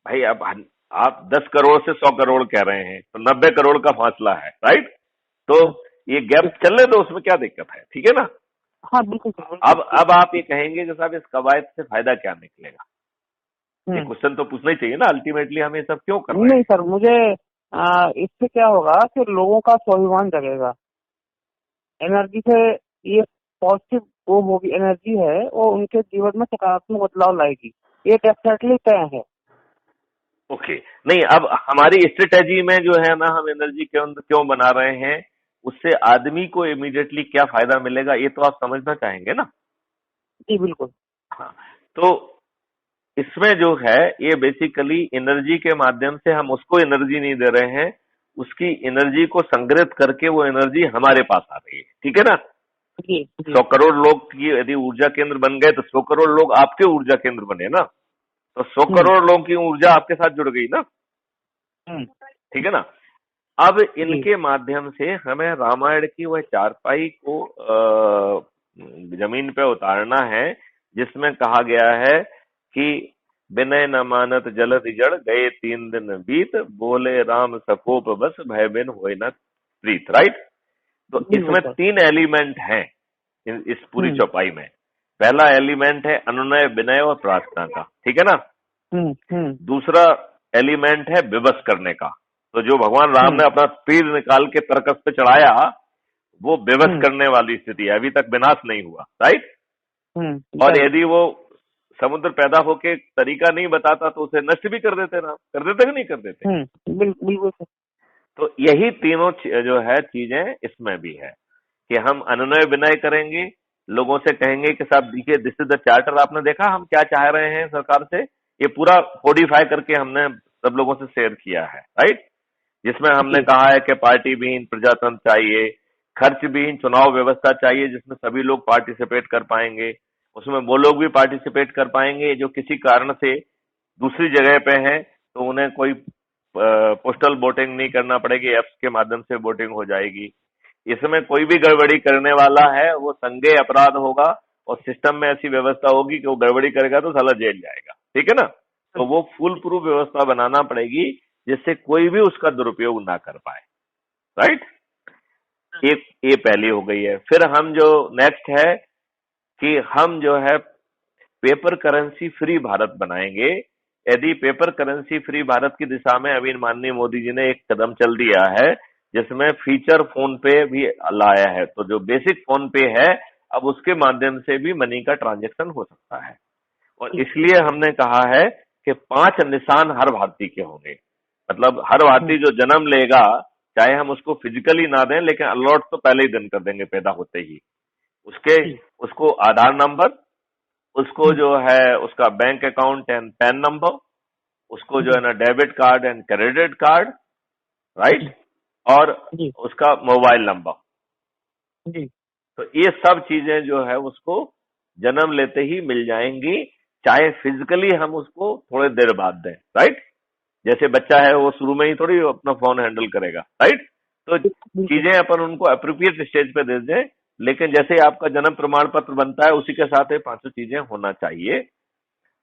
भाई अब आप 10 करोड़ से 100 करोड़ कह रहे हैं तो 90 करोड़ का फासला है, राइट? तो ये गैप चलने दो, उसमें क्या दिक्कत है, ठीक है ना? हाँ बिल्कुल। अब आप ये कहेंगे कि साहब इस कवायद से फायदा क्या निकलेगा? ये क्वेश्चन तो पूछना ही चाहिए ना, अल्टीमेटली हम ये सब क्यों कर रहे हैं? नहीं सर, मुझे इससे क्या होगा कि लोगों का स्वाभिमान जगेगा। एनर्जी से ये पॉजिटिव वो होगी, एनर्जी है वो उनके जीवन में सकारात्मक बदलाव लाएगी, ये डेफिनेटली तय है। ओके, नहीं, अब हमारी स्ट्रेटेजी में जो है ना हम एनर्जी क्यों बना रहे हैं, उससे आदमी को इमीडिएटली क्या फायदा मिलेगा ये तो आप समझना चाहेंगे ना? जी बिल्कुल। हाँ, तो इसमें जो है ये बेसिकली एनर्जी के माध्यम से हम उसको एनर्जी नहीं दे रहे हैं, उसकी एनर्जी को संग्रहित करके वो एनर्जी हमारे पास आ रही है, ठीक है ना? 100 करोड़ लोग की यदि ऊर्जा केंद्र बन गए तो 100 करोड़ लोग आपके ऊर्जा केंद्र बने ना, तो 100 करोड़ लोगों की ऊर्जा आपके साथ जुड़ गई ना, ठीक है ना? अब इनके माध्यम से हमें रामायण की वह चारपाई को जमीन पे उतारना है जिसमें कहा गया है कि विनय न मानत जलद जड़ गए 3 दिन बीत, बोले राम सकोप बस भय बिन होए न प्रीत, राइट? तो इसमें 3 एलिमेंट हैं इस पूरी चौपाई में। पहला एलिमेंट है अनुनय, विनय और प्रार्थना का, ठीक है ना। दूसरा एलिमेंट है विवश करने का। तो जो भगवान राम ने अपना तीर निकाल के तरकस पे चढ़ाया, वो विवश करने वाली स्थिति है, अभी तक विनाश नहीं हुआ, राइट। और यदि वो समुद्र पैदा होके तरीका नहीं बताता तो उसे नष्ट भी कर देते ना, कर देते कि नहीं कर देते। बिल्कुल। तो यही तीनों जो है चीजें इसमें भी है कि हम अनुनय विनय करेंगे, लोगों से कहेंगे कि साहब देखिए दिस इज द चार्टर, आपने देखा हम क्या चाह रहे हैं सरकार से, ये पूरा कोडिफाई करके हमने सब लोगों से शेयर किया है, राइट। जिसमें हमने कहा है कि पार्टी विहीन प्रजातंत्र चाहिए, खर्च विहीन चुनाव व्यवस्था चाहिए जिसमें सभी लोग पार्टिसिपेट कर पाएंगे, उसमें वो लोग भी पार्टिसिपेट कर पाएंगे जो किसी कारण से दूसरी जगह पे हैं, तो उन्हें कोई पोस्टल वोटिंग नहीं करना पड़ेगी, एप्स के माध्यम से वोटिंग हो जाएगी। इसमें कोई भी गड़बड़ी करने वाला है वो संज्ञेय अपराध होगा, और सिस्टम में ऐसी व्यवस्था होगी कि वो गड़बड़ी करेगा तो साला जेल जाएगा, ठीक है ना। तो वो फुल प्रूफ व्यवस्था बनाना पड़ेगी जिससे कोई भी उसका दुरुपयोग ना कर पाए, राइट। एक ये पहली हो गई है। फिर हम जो नेक्स्ट है कि हम जो है पेपर करेंसी फ्री भारत बनाएंगे। यदि पेपर करेंसी फ्री भारत की दिशा में अभी माननीय मोदी जी ने एक कदम चल दिया है जिसमें फीचर फोन पे भी लाया है, तो जो बेसिक फोन पे है अब उसके माध्यम से भी मनी का ट्रांजैक्शन हो सकता है। और इसलिए हमने कहा है कि 5 निशान हर भारतीय के होंगे, मतलब हर भारतीय जो जन्म लेगा, चाहे हम उसको फिजिकली ना दें लेकिन अलॉट तो पहले ही दिन कर देंगे पैदा होते ही, उसको आधार नंबर, उसको जो है उसका bank account and pan number, उसको जो है ना debit card and credit card, right, और उसका मोबाइल नंबर। तो ये सब चीजें जो है उसको जन्म लेते ही मिल जाएंगी, चाहे फिजिकली हम उसको थोड़े देर बाद दें, राइट। जैसे बच्चा है वो शुरू में ही थोड़ी अपना फोन हैंडल करेगा, राइट। तो चीजें अपन उनको अप्रोप्रिएट स्टेज पे दे दें, लेकिन जैसे आपका जन्म प्रमाण पत्र बनता है उसी के साथ ये 5 चीजें होना चाहिए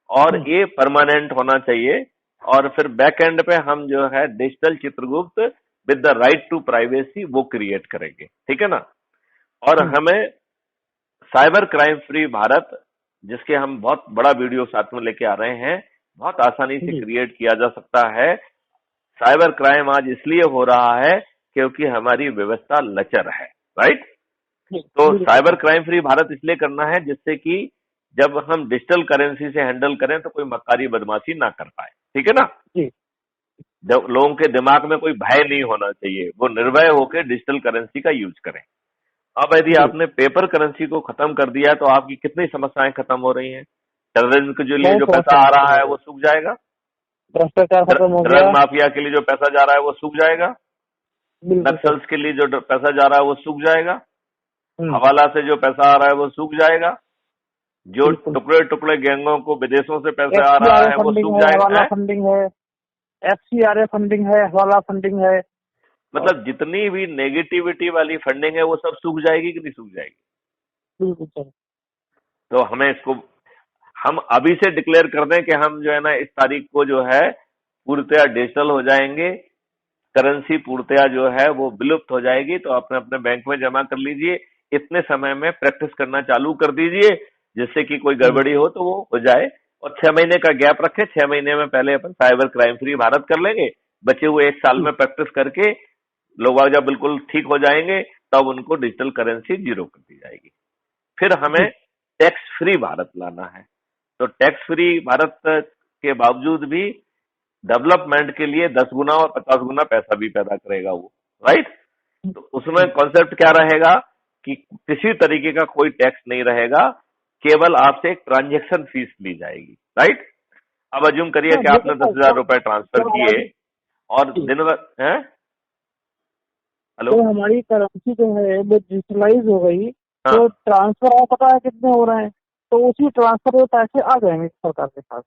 और ये परमानेंट होना चाहिए। और फिर बैक एंड पे हम जो है digital Chitragupta with the right to privacy वो क्रिएट करेंगे, ठीक है ना। और हमें साइबर क्राइम फ्री भारत, जिसके हम बहुत बड़ा वीडियो साथ में लेके आ रहे हैं, बहुत आसानी से क्रिएट किया जा सकता है। साइबर क्राइम आज इसलिए हो रहा है क्योंकि हमारी व्यवस्था लचर है, राइट। तो साइबर क्राइम फ्री भारत इसलिए करना है जिससे कि जब हम डिजिटल करेंसी से हैंडल करें तो कोई मक्कारी बदमाशी ना कर पाए, ठीक है ना। जब लोगों के दिमाग में कोई भय नहीं होना चाहिए, वो निर्भय होकर डिजिटल करेंसी का यूज करें। अब यदि आपने पेपर करेंसी को खत्म कर दिया तो आपकी कितनी समस्याएं खत्म हो रही हैं। टेररिज्म के लिए जो पैसा आ रहा है वो सूख जाएगा, भ्रष्टाचार खत्म हो गया, ड्रग माफिया के लिए जो पैसा जा रहा है वो सूख जाएगा, नक्सल्स के लिए जो पैसा जा रहा है वो सूख जाएगा, हवाला से जो पैसा आ रहा है वो सूख जाएगा, जो टुकड़े टुकड़े गैंगों को विदेशों से पैसा आ रहा है वो सूख जाएगा, फंडिंग है, FCRA फंडिंग है, हवाला फंडिंग है, मतलब जितनी भी नेगेटिविटी वाली फंडिंग है वो सब सूख जाएगी कि नहीं सूख जाएगी। बिल्कुल सर। तो हमें इसको हम अभी से डिक्लेयर कर दें कि हम जो है ना इस तारीख को जो है पूर्णतया डिजिटल हो जाएंगे, करेंसी पूर्णतया जो है वो विलुप्त हो जाएगी, तो अपने अपने बैंक में जमा कर लीजिए, इतने समय में प्रैक्टिस करना चालू कर दीजिए जिससे कि कोई गड़बड़ी हो तो वो हो जाए। और 6 महीने का गैप रखें, 6 महीने में पहले अपन साइबर क्राइम फ्री भारत कर लेंगे, बचे हुए 1 साल में प्रैक्टिस करके लोग जब बिल्कुल ठीक हो जाएंगे तब उनको डिजिटल करेंसी 0 कर दी जाएगी। फिर हमें टैक्स फ्री भारत लाना है। तो टैक्स फ्री भारत के बावजूद भी डेवलपमेंट के लिए 10 गुना और 50 गुना पैसा भी पैदा करेगा वो, राइट। तो उसमें कॉन्सेप्ट क्या रहेगा कि किसी तरीके का कोई टैक्स नहीं रहेगा, केवल आपसे एक ट्रांजैक्शन फीस ली जाएगी, राइट। अब अज्यूम करिए कि आपने 10,000 रुपए ट्रांसफर किए और दिन भर है, हेलो, तो हमारी करेंसी जो है वो डिजिटलाइज हो गई। हाँ। तो ट्रांसफर हो पता है कितने हो रहे हैं, तो उसी ट्रांसफर में पैसे आ जाएंगे सरकार के पास।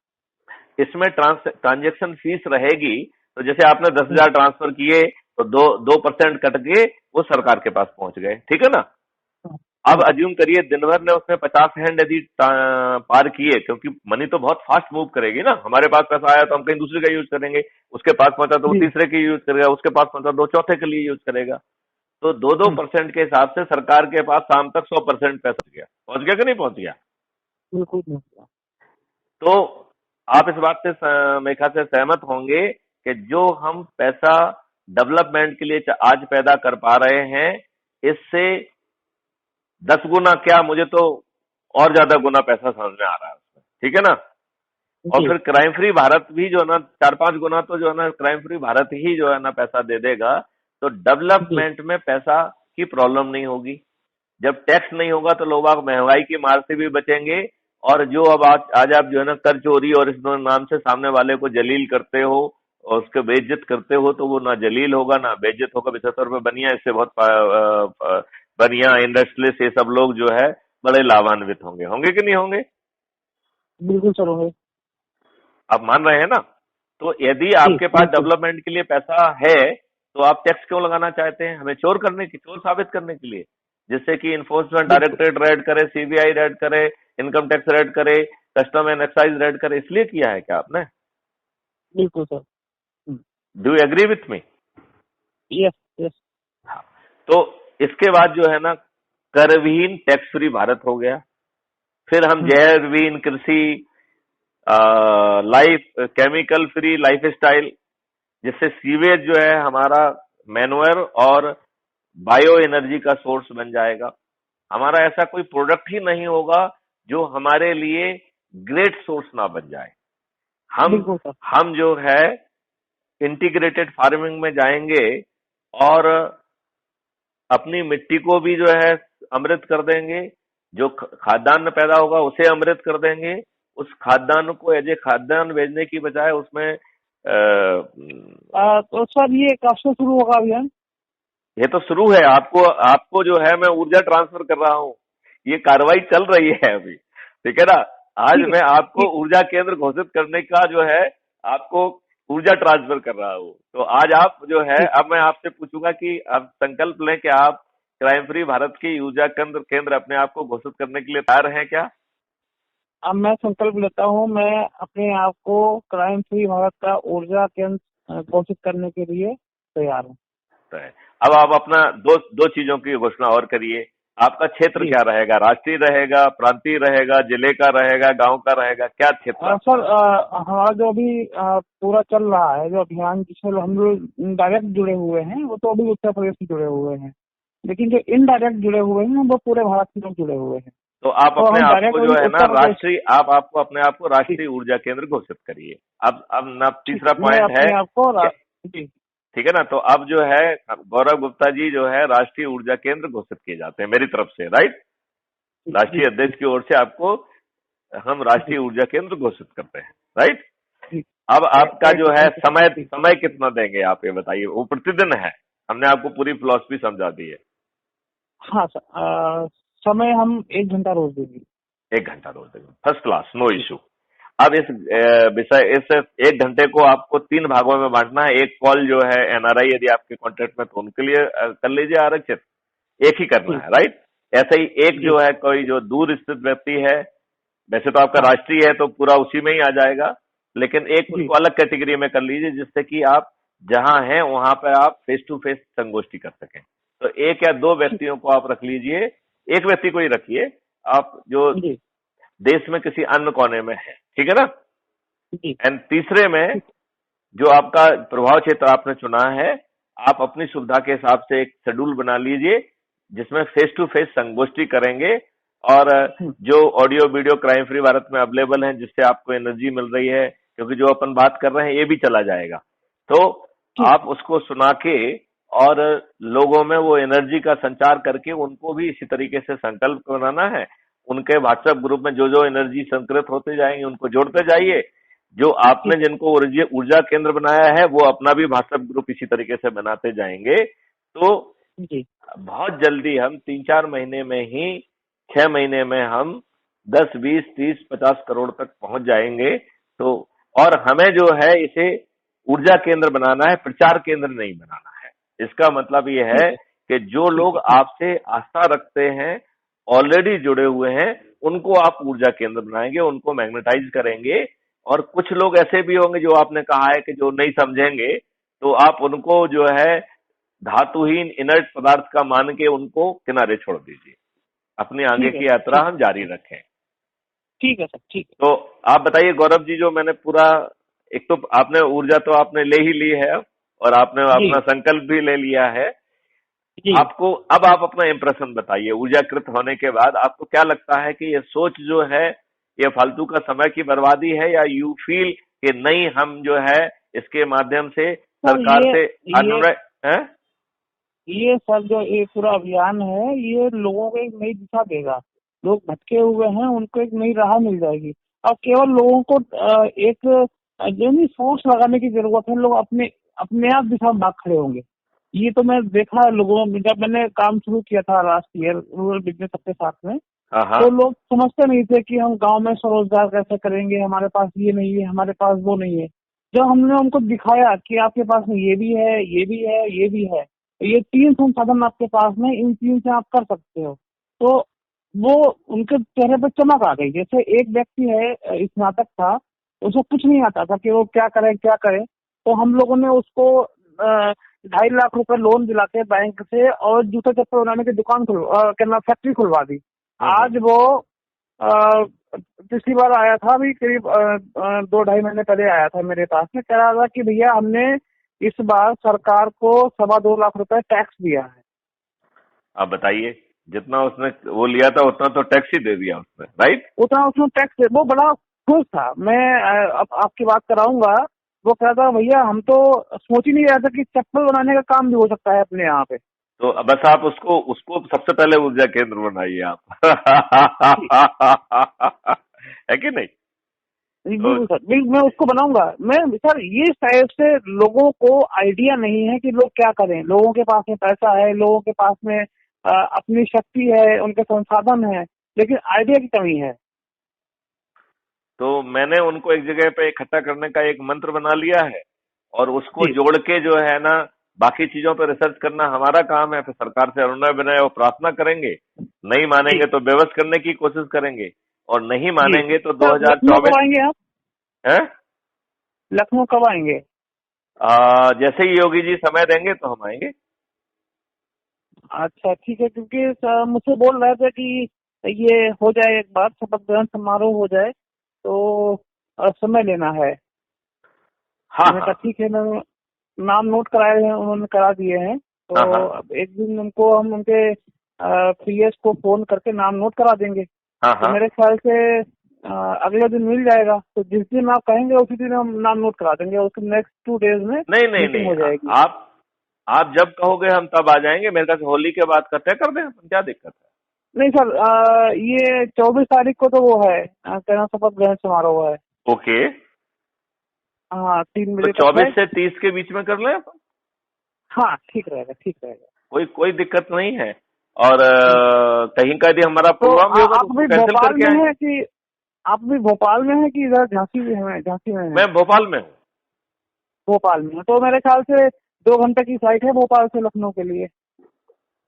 इसमें ट्रांजैक्शन फीस रहेगी, तो जैसे आपने 10,000 ट्रांसफर किए तो 2% कट के वो सरकार के पास पहुंच गए, ठीक है ना। अब अज्यूम करिए दिन भर ने उसने 50 हैंड यदि पार किए, क्योंकि मनी तो बहुत फास्ट मूव करेगी ना, हमारे पास पैसा आया तो हम कहीं दूसरे का यूज करेंगे, उसके पास पहुंचा तो वो तीसरे के यूज करेगा, उसके पास पहुंचा तो चौथे के लिए यूज करेगा। तो 2-2 हम्म, परसेंट के हिसाब से सरकार के पास शाम तक 100% पैसा पहुंच गया कि नहीं पहुंच गया? बिल्कुल नहीं हुआ। तो आप इस बात से मेरे ख्याल से सहमत होंगे कि जो हम पैसा डेवलपमेंट के लिए आज पैदा कर पा रहे हैं, इससे 10 गुना क्या, मुझे तो और ज्यादा गुना पैसा समझ में आ रहा है उसमें, ठीक है ना? और जी फिर क्राइम फ्री भारत भी जो है ना 4-5 गुना तो जो है ना क्राइम फ्री भारत ही जो है ना पैसा दे देगा। तो जी डेवलपमेंट में पैसा की प्रॉब्लम नहीं होगी। जब टैक्स नहीं होगा तो लोग आप महंगाई की मार से भी बचेंगे। और जो अब आज आप जो है ना कर चोरी और इस नाम से सामने वाले को जलील करते हो और उसके बेइज्जत करते हो, तो वो ना जलील होगा ना बेइज्जत होगा। 75 रुपये बनिया, इससे बहुत बनिया इंडस्ट्रियलिस्ट ये सब लोग जो है बड़े लाभान्वित होंगे। होंगे कि नहीं होंगे? बिल्कुल सर होंगे। आप मान रहे हैं ना? तो यदि जी आपके पास बिल्कुल। डेवलपमेंट के लिए पैसा है, तो आप टैक्स क्यों लगाना चाहते हैं? हमें चोर साबित करने के लिए, जिससे कि इन्फोर्समेंट बिल्कुल डायरेक्टरेट रेड करे, सीबीआई रेड करे, इनकम टैक्स रेड करे, कस्टम एंड एक्साइज रेड करे, इसलिए किया है क्या आपने? बिल्कुल sir. Do you agree with me? Yes yes. हाँ। तो इसके बाद जो है ना कर विहीन टैक्स फ्री भारत हो गया। फिर हम जहर विहीन कृषि, life chemical free life style, जिससे सीवेज जो है हमारा मैनुअर और बायो एनर्जी का सोर्स बन जाएगा। हमारा ऐसा कोई प्रोडक्ट ही नहीं होगा जो हमारे लिए ग्रेट सोर्स ना बन जाए। हम बिल्कुल सर। हम जो है इंटीग्रेटेड फार्मिंग में जाएंगे और अपनी मिट्टी को भी जो है अमृत कर देंगे। जो खाद्यान्न पैदा होगा उसे अमृत कर देंगे। उस खाद्यान्न को एज ए खाद्यान्न भेजने की बजाय उसमें तो सर ये कब से शुरू होगा अभियान? ये तो शुरू है। आपको आपको जो है मैं ऊर्जा ट्रांसफर कर रहा हूँ। ये कार्रवाई चल रही है अभी, ठीक है ना? आज ठीक है मैं आपको ठीक। ऊर्जा केंद्र घोषित करने का जो है आपको ऊर्जा ट्रांसफर कर रहा हूँ। तो आज आप जो है, ठीक। अब मैं आपसे पूछूंगा कि आप संकल्प लें कि आप क्राइम फ्री भारत की ऊर्जा केंद्र केंद्र अपने आप को घोषित करने के लिए तैयार हैं क्या? अब मैं संकल्प लेता हूँ, मैं अपने आप को क्राइम फ्री भारत का ऊर्जा केंद्र घोषित करने के लिए तैयार हूँ। तो है। अब आप अपना दो दो चीजों की घोषणा और करिए। आपका क्षेत्र जी क्या रहेगा? राष्ट्रीय रहेगा, प्रांतीय रहेगा, जिले का रहेगा, गांव का रहेगा? क्या क्षेत्र सर आपका? हमारा जो अभी पूरा चल रहा है जो अभियान जिसमें हम लोग डायरेक्ट जुड़े हुए हैं वो तो अभी उत्तर प्रदेश से जुड़े हुए हैं, लेकिन जो इनडायरेक्ट जुड़े हुए हैं वो पूरे भारत से लोग जुड़े हुए हैं। तो आप तो अपने हम आप डायरेक्ट को जो अभी है ना उत्तर प्रदेश। राष्ट्रीय, आप आपको अपने आप को ठीक। राष्ट्रीय ऊर्जा केंद्र घोषित करिए। अब ना ठीक तीसरा मैं पॉइंट है अपने आप को कि जी ठीक है ना, तो अब जो है गौरव गुप्ता जी जो है राष्ट्रीय ऊर्जा केंद्र घोषित किए जाते हैं मेरी तरफ से, राइट? जी राष्ट्रीय अध्यक्ष की ओर से आपको हम जी राष्ट्रीय ऊर्जा केंद्र घोषित करते हैं, राइट? जी। अब आपका जो है समय जी। समय कितना देंगे आप ये बताइए। वो प्रतिदिन है, हमने आपको पूरी फिलॉसफी समझा दी है। हाँ सर समय हम 1 घंटा रोज देंगे। 1 घंटा रोज देंगे, फर्स्ट क्लास, नो जी इशू। अब इस 1 घंटे को आपको 3 भागों में बांटना है। एक कॉल जो है एनआरआई यदि आपके कॉन्टेक्ट में, तो उनके लिए कर लीजिए आरक्षित। एक ही करना जी है, राइट? ऐसे ही एक जी। जो है कोई जो दूर स्थित व्यक्ति है, वैसे तो आपका हाँ राष्ट्रीय है तो पूरा उसी में ही आ जाएगा, लेकिन एक जी उसको अलग कैटेगरी में कर लीजिए जिससे कि आप जहां हैं वहां पर आप फेस टू फेस संगोष्ठी कर सकें। तो 1 या 2 व्यक्तियों को आप रख लीजिए। एक व्यक्ति को ही रखिए आप जो जी देश में किसी अन्य कोने में है, ठीक है ना? जी। एंड तीसरे में ठीक। जो आपका प्रभाव क्षेत्र आपने चुना है, आप अपनी सुविधा के हिसाब से एक शेड्यूल बना लीजिए जिसमें फेस टू फेस संगोष्ठी करेंगे। और जो audio video crime free Bharat में अवेलेबल है जिससे आपको एनर्जी मिल रही है, क्योंकि जो अपन बात कर रहे हैं ये भी चला जाएगा, तो ठीक। आप उसको सुना के और लोगों में वो एनर्जी का संचार करके उनको भी इसी तरीके से संकल्प बनाना है। उनके व्हाट्सएप ग्रुप में जो जो एनर्जी संकृत होते जाएंगे उनको जोड़ते जाइए। जो आपने ठीक। जिनको ऊर्जा केंद्र बनाया है वो अपना भी व्हाट्सएप ग्रुप इसी तरीके से बनाते जाएंगे। तो जी बहुत जल्दी हम 3-4 महीने में ही, 6 महीने में हम 10, 20, 30, 50 करोड़ तक पहुंच जाएंगे। तो और हमें जो है इसे ऊर्जा केंद्र बनाना है, प्रचार केंद्र नहीं बनाना है। इसका मतलब ये ठीक है है। कि जो ठीक लोग है। ठीक। आपसे आस्था रखते हैं, ऑलरेडी जुड़े हुए हैं, उनको आप ऊर्जा केंद्र बनाएंगे, उनको मैग्नेटाइज करेंगे। और कुछ लोग ऐसे भी होंगे जो आपने कहा है कि जो नहीं समझेंगे, तो आप उनको जो है धातुहीन इनर्ट पदार्थ का मान के उनको किनारे छोड़ दीजिए, अपनी आगे ठीक है की सर, यात्रा हम जारी रखें। ठीक है सर, ठीक तो आप बताइए गौरव जी, जो मैंने पूरा, एक तो आपने ऊर्जा तो आपने ले ही ली है और आपने है जी। अपना संकल्प भी ले लिया है। जी आपको अब आप अपना इम्प्रेशन बताइए, ऊर्जाकृत होने के बाद आपको क्या लगता है कि ये सोच जो है ये फालतू का समय की बर्बादी है, या यू फील कि नहीं हम जो है इसके माध्यम से सर, सरकार से ये अनुय है? ये सर जो ये पूरा अभियान है, ये लोगों को एक नई दिशा देगा। लोग भटके हुए हैं, उनको एक नई राह मिल जाएगी। अब केवल लोगों को एक जो नहीं सोच लगाने की जरूरत है, लोग अपने अपने आप दिशा में भाग खड़े होंगे। ये तो मैं देखा है लोगों में, जब मैंने काम शुरू किया था लास्ट ईयर रूरल बिजनेस सबके साथ में, हाँ हाँ। तो लोग समझते नहीं थे कि हम गांव में स्वरोजगार कैसे करेंगे, हमारे पास ये नहीं है, हमारे पास वो नहीं है। जब हमने उनको दिखाया कि आपके पास में ये भी है, ये भी है, ये भी है, ये 3 संसाधन आपके पास में, इन 3 से आप कर सकते हो, तो वो उनके चेहरे पर चमक आ गई। जैसे एक व्यक्ति है, स्नातक था, उसको कुछ नहीं आता था कि वो क्या करे क्या करे, तो हम लोगों ने उसको 2.5 लाख रुपए लोन दिला के बैंक से और जूता चप्पल बनाने की दुकान क्या फैक्ट्री खुलवा दी। आज वो पिछली बार आया था, अभी करीब 2-2.5 महीने पहले आया था मेरे पास में, कह रहा था कि भैया हमने इस बार सरकार को 2.25 लाख रुपए टैक्स दिया है। आप बताइए, जितना उसने वो लिया था उतना तो टैक्स ही दे दिया उसने, राइट? उतना उसने टैक्स, वो बड़ा खुश था। मैं अब आपकी बात कराऊंगा। वो कह रहा था भैया हम तो सोच ही नहीं रहे थे कि चप्पल बनाने का काम भी हो सकता है अपने यहाँ पे। तो बस आप उसको उसको सबसे पहले ऊर्जा केंद्र बनाइए आप। है कि नहीं? तो बिल्कुल सर, बिल्कुल मैं उसको बनाऊंगा। मैं सर, ये शायद से लोगों को आइडिया नहीं है कि लोग क्या करें। लोगों के पास में पैसा है, लोगों के पास में अपनी शक्ति है, उनके संसाधन है, लेकिन आइडिया की कमी है। तो मैंने उनको एक जगह पे इकट्ठा करने का एक मंत्र बना लिया है, और उसको जी जोड़ के जो है ना, बाकी चीजों पर रिसर्च करना हमारा काम है। फिर सरकार से अनुनय विनय और प्रार्थना करेंगे, नहीं जी मानेंगे तो बेबस करने की कोशिश करेंगे, और नहीं जी। मानेंगे तो सर, लखनऊ कब 2024 आएंगे आप? है। लखनऊ कब आएंगे? जैसे ही योगी जी समय देंगे तो हम आएंगे। अच्छा ठीक है, क्योंकि मुझसे बोल रहे थे कि ये हो जाए, एक बार शपथ ग्रहण समारोह हो जाए तो समय लेना है। हाँ मैंने कहा हाँ ठीक है, मैं नाम नोट कराए हैं, उन्होंने करा दिए हैं। तो हाँ हाँ अब एक दिन उनको हम उनके पीएस को फोन करके नाम नोट करा देंगे। हाँ तो हाँ। मेरे ख्याल से अगले दिन मिल जाएगा। तो जिस दिन आप कहेंगे उसी दिन हम नाम नोट करा देंगे, उसके नेक्स्ट 2 डेज में नहीं नहीं मीटिंग नहीं, हो जाएगी। आप जब कहोगे हम तब आ जाएंगे। मेरे ख्याल से होली के बाद का तय कर दें, अपन क्या दिक्कत है? नहीं सर, ये 24 तारीख को तो वो है, क्या शपथ ग्रहण समारोह है। ओके। हाँ, 3 तो बजे तक है। 24 से 30 के बीच में कर लें अपन। हाँ ठीक रहेगा, ठीक रहेगा। कोई कोई दिक्कत नहीं है। और कहीं का यदि हमारा तो प्रोग्राम भी होगा तो आप उसको भी कैंसिल भोपाल करके में आएंगे। है कि आप भी भोपाल में है कि इधर झांसी में है? झांसी में है? मैं भोपाल में हूँ। भोपाल में है, तो मेरे ख्याल से 2 घंटे की फ्लाइट है भोपाल से लखनऊ के लिए।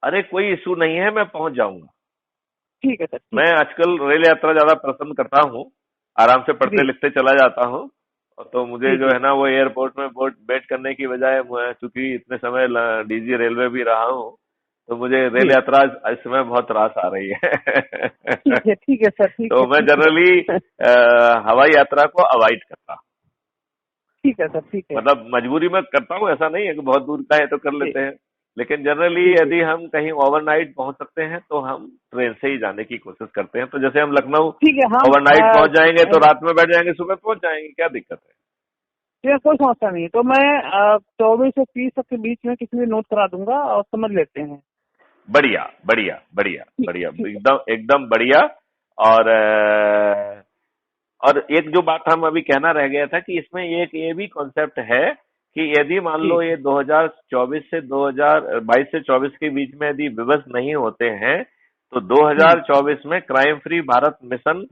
अरे कोई इशू नहीं है, मैं पहुंच जाऊंगा। ठीक है सर, ठीक मैं आजकल रेल यात्रा ज्यादा पसंद करता हूँ, आराम से है। पढ़ते जी लिखते चला जाता हूँ। तो मुझे जी जो जी। है ना वो एयरपोर्ट में वेट करने की बजाय, मैं चूंकि इतने समय डीजी रेलवे भी रहा हूँ, तो मुझे रेल जी यात्रा इस समय बहुत त्रास आ रही है। ठीक है सर, ठीक तो है, मैं ठीक जनरली है। हवाई यात्रा को अवॉइड करता हूँ। ठीक है सर, ठीक है। मतलब मजबूरी में करता हूँ, ऐसा नहीं है कि बहुत दूर का है तो कर जी लेते हैं, लेकिन जनरली जी जी। यदि हम कहीं ओवरनाइट पहुंच सकते हैं तो हम ट्रेन से ही जाने की कोशिश करते हैं। तो जैसे हम लखनऊ ठीक है, हम ओवरनाइट पहुंच जाएंगे तो रात में बैठ जाएंगे, सुबह पहुंच जाएंगे, क्या दिक्कत है? ये कोई समस्या नहीं है। तो मैं 24 से 30 तक के बीच में किसी भी नोट करा दूंगा और समझ लेते हैं। बढ़िया बढ़िया बढ़िया ठीक बढ़िया, ठीक है। एकदम एकदम बढ़िया। और और एक जो बात हम अभी कहना रह गया था कि इसमें एक ये भी कॉन्सेप्ट है कि यदि मान जी लो ये 2024 से 2022 से 24 के बीच में यदि विवश नहीं होते हैं, तो हम्म। 2024 में crime free Bharat mission,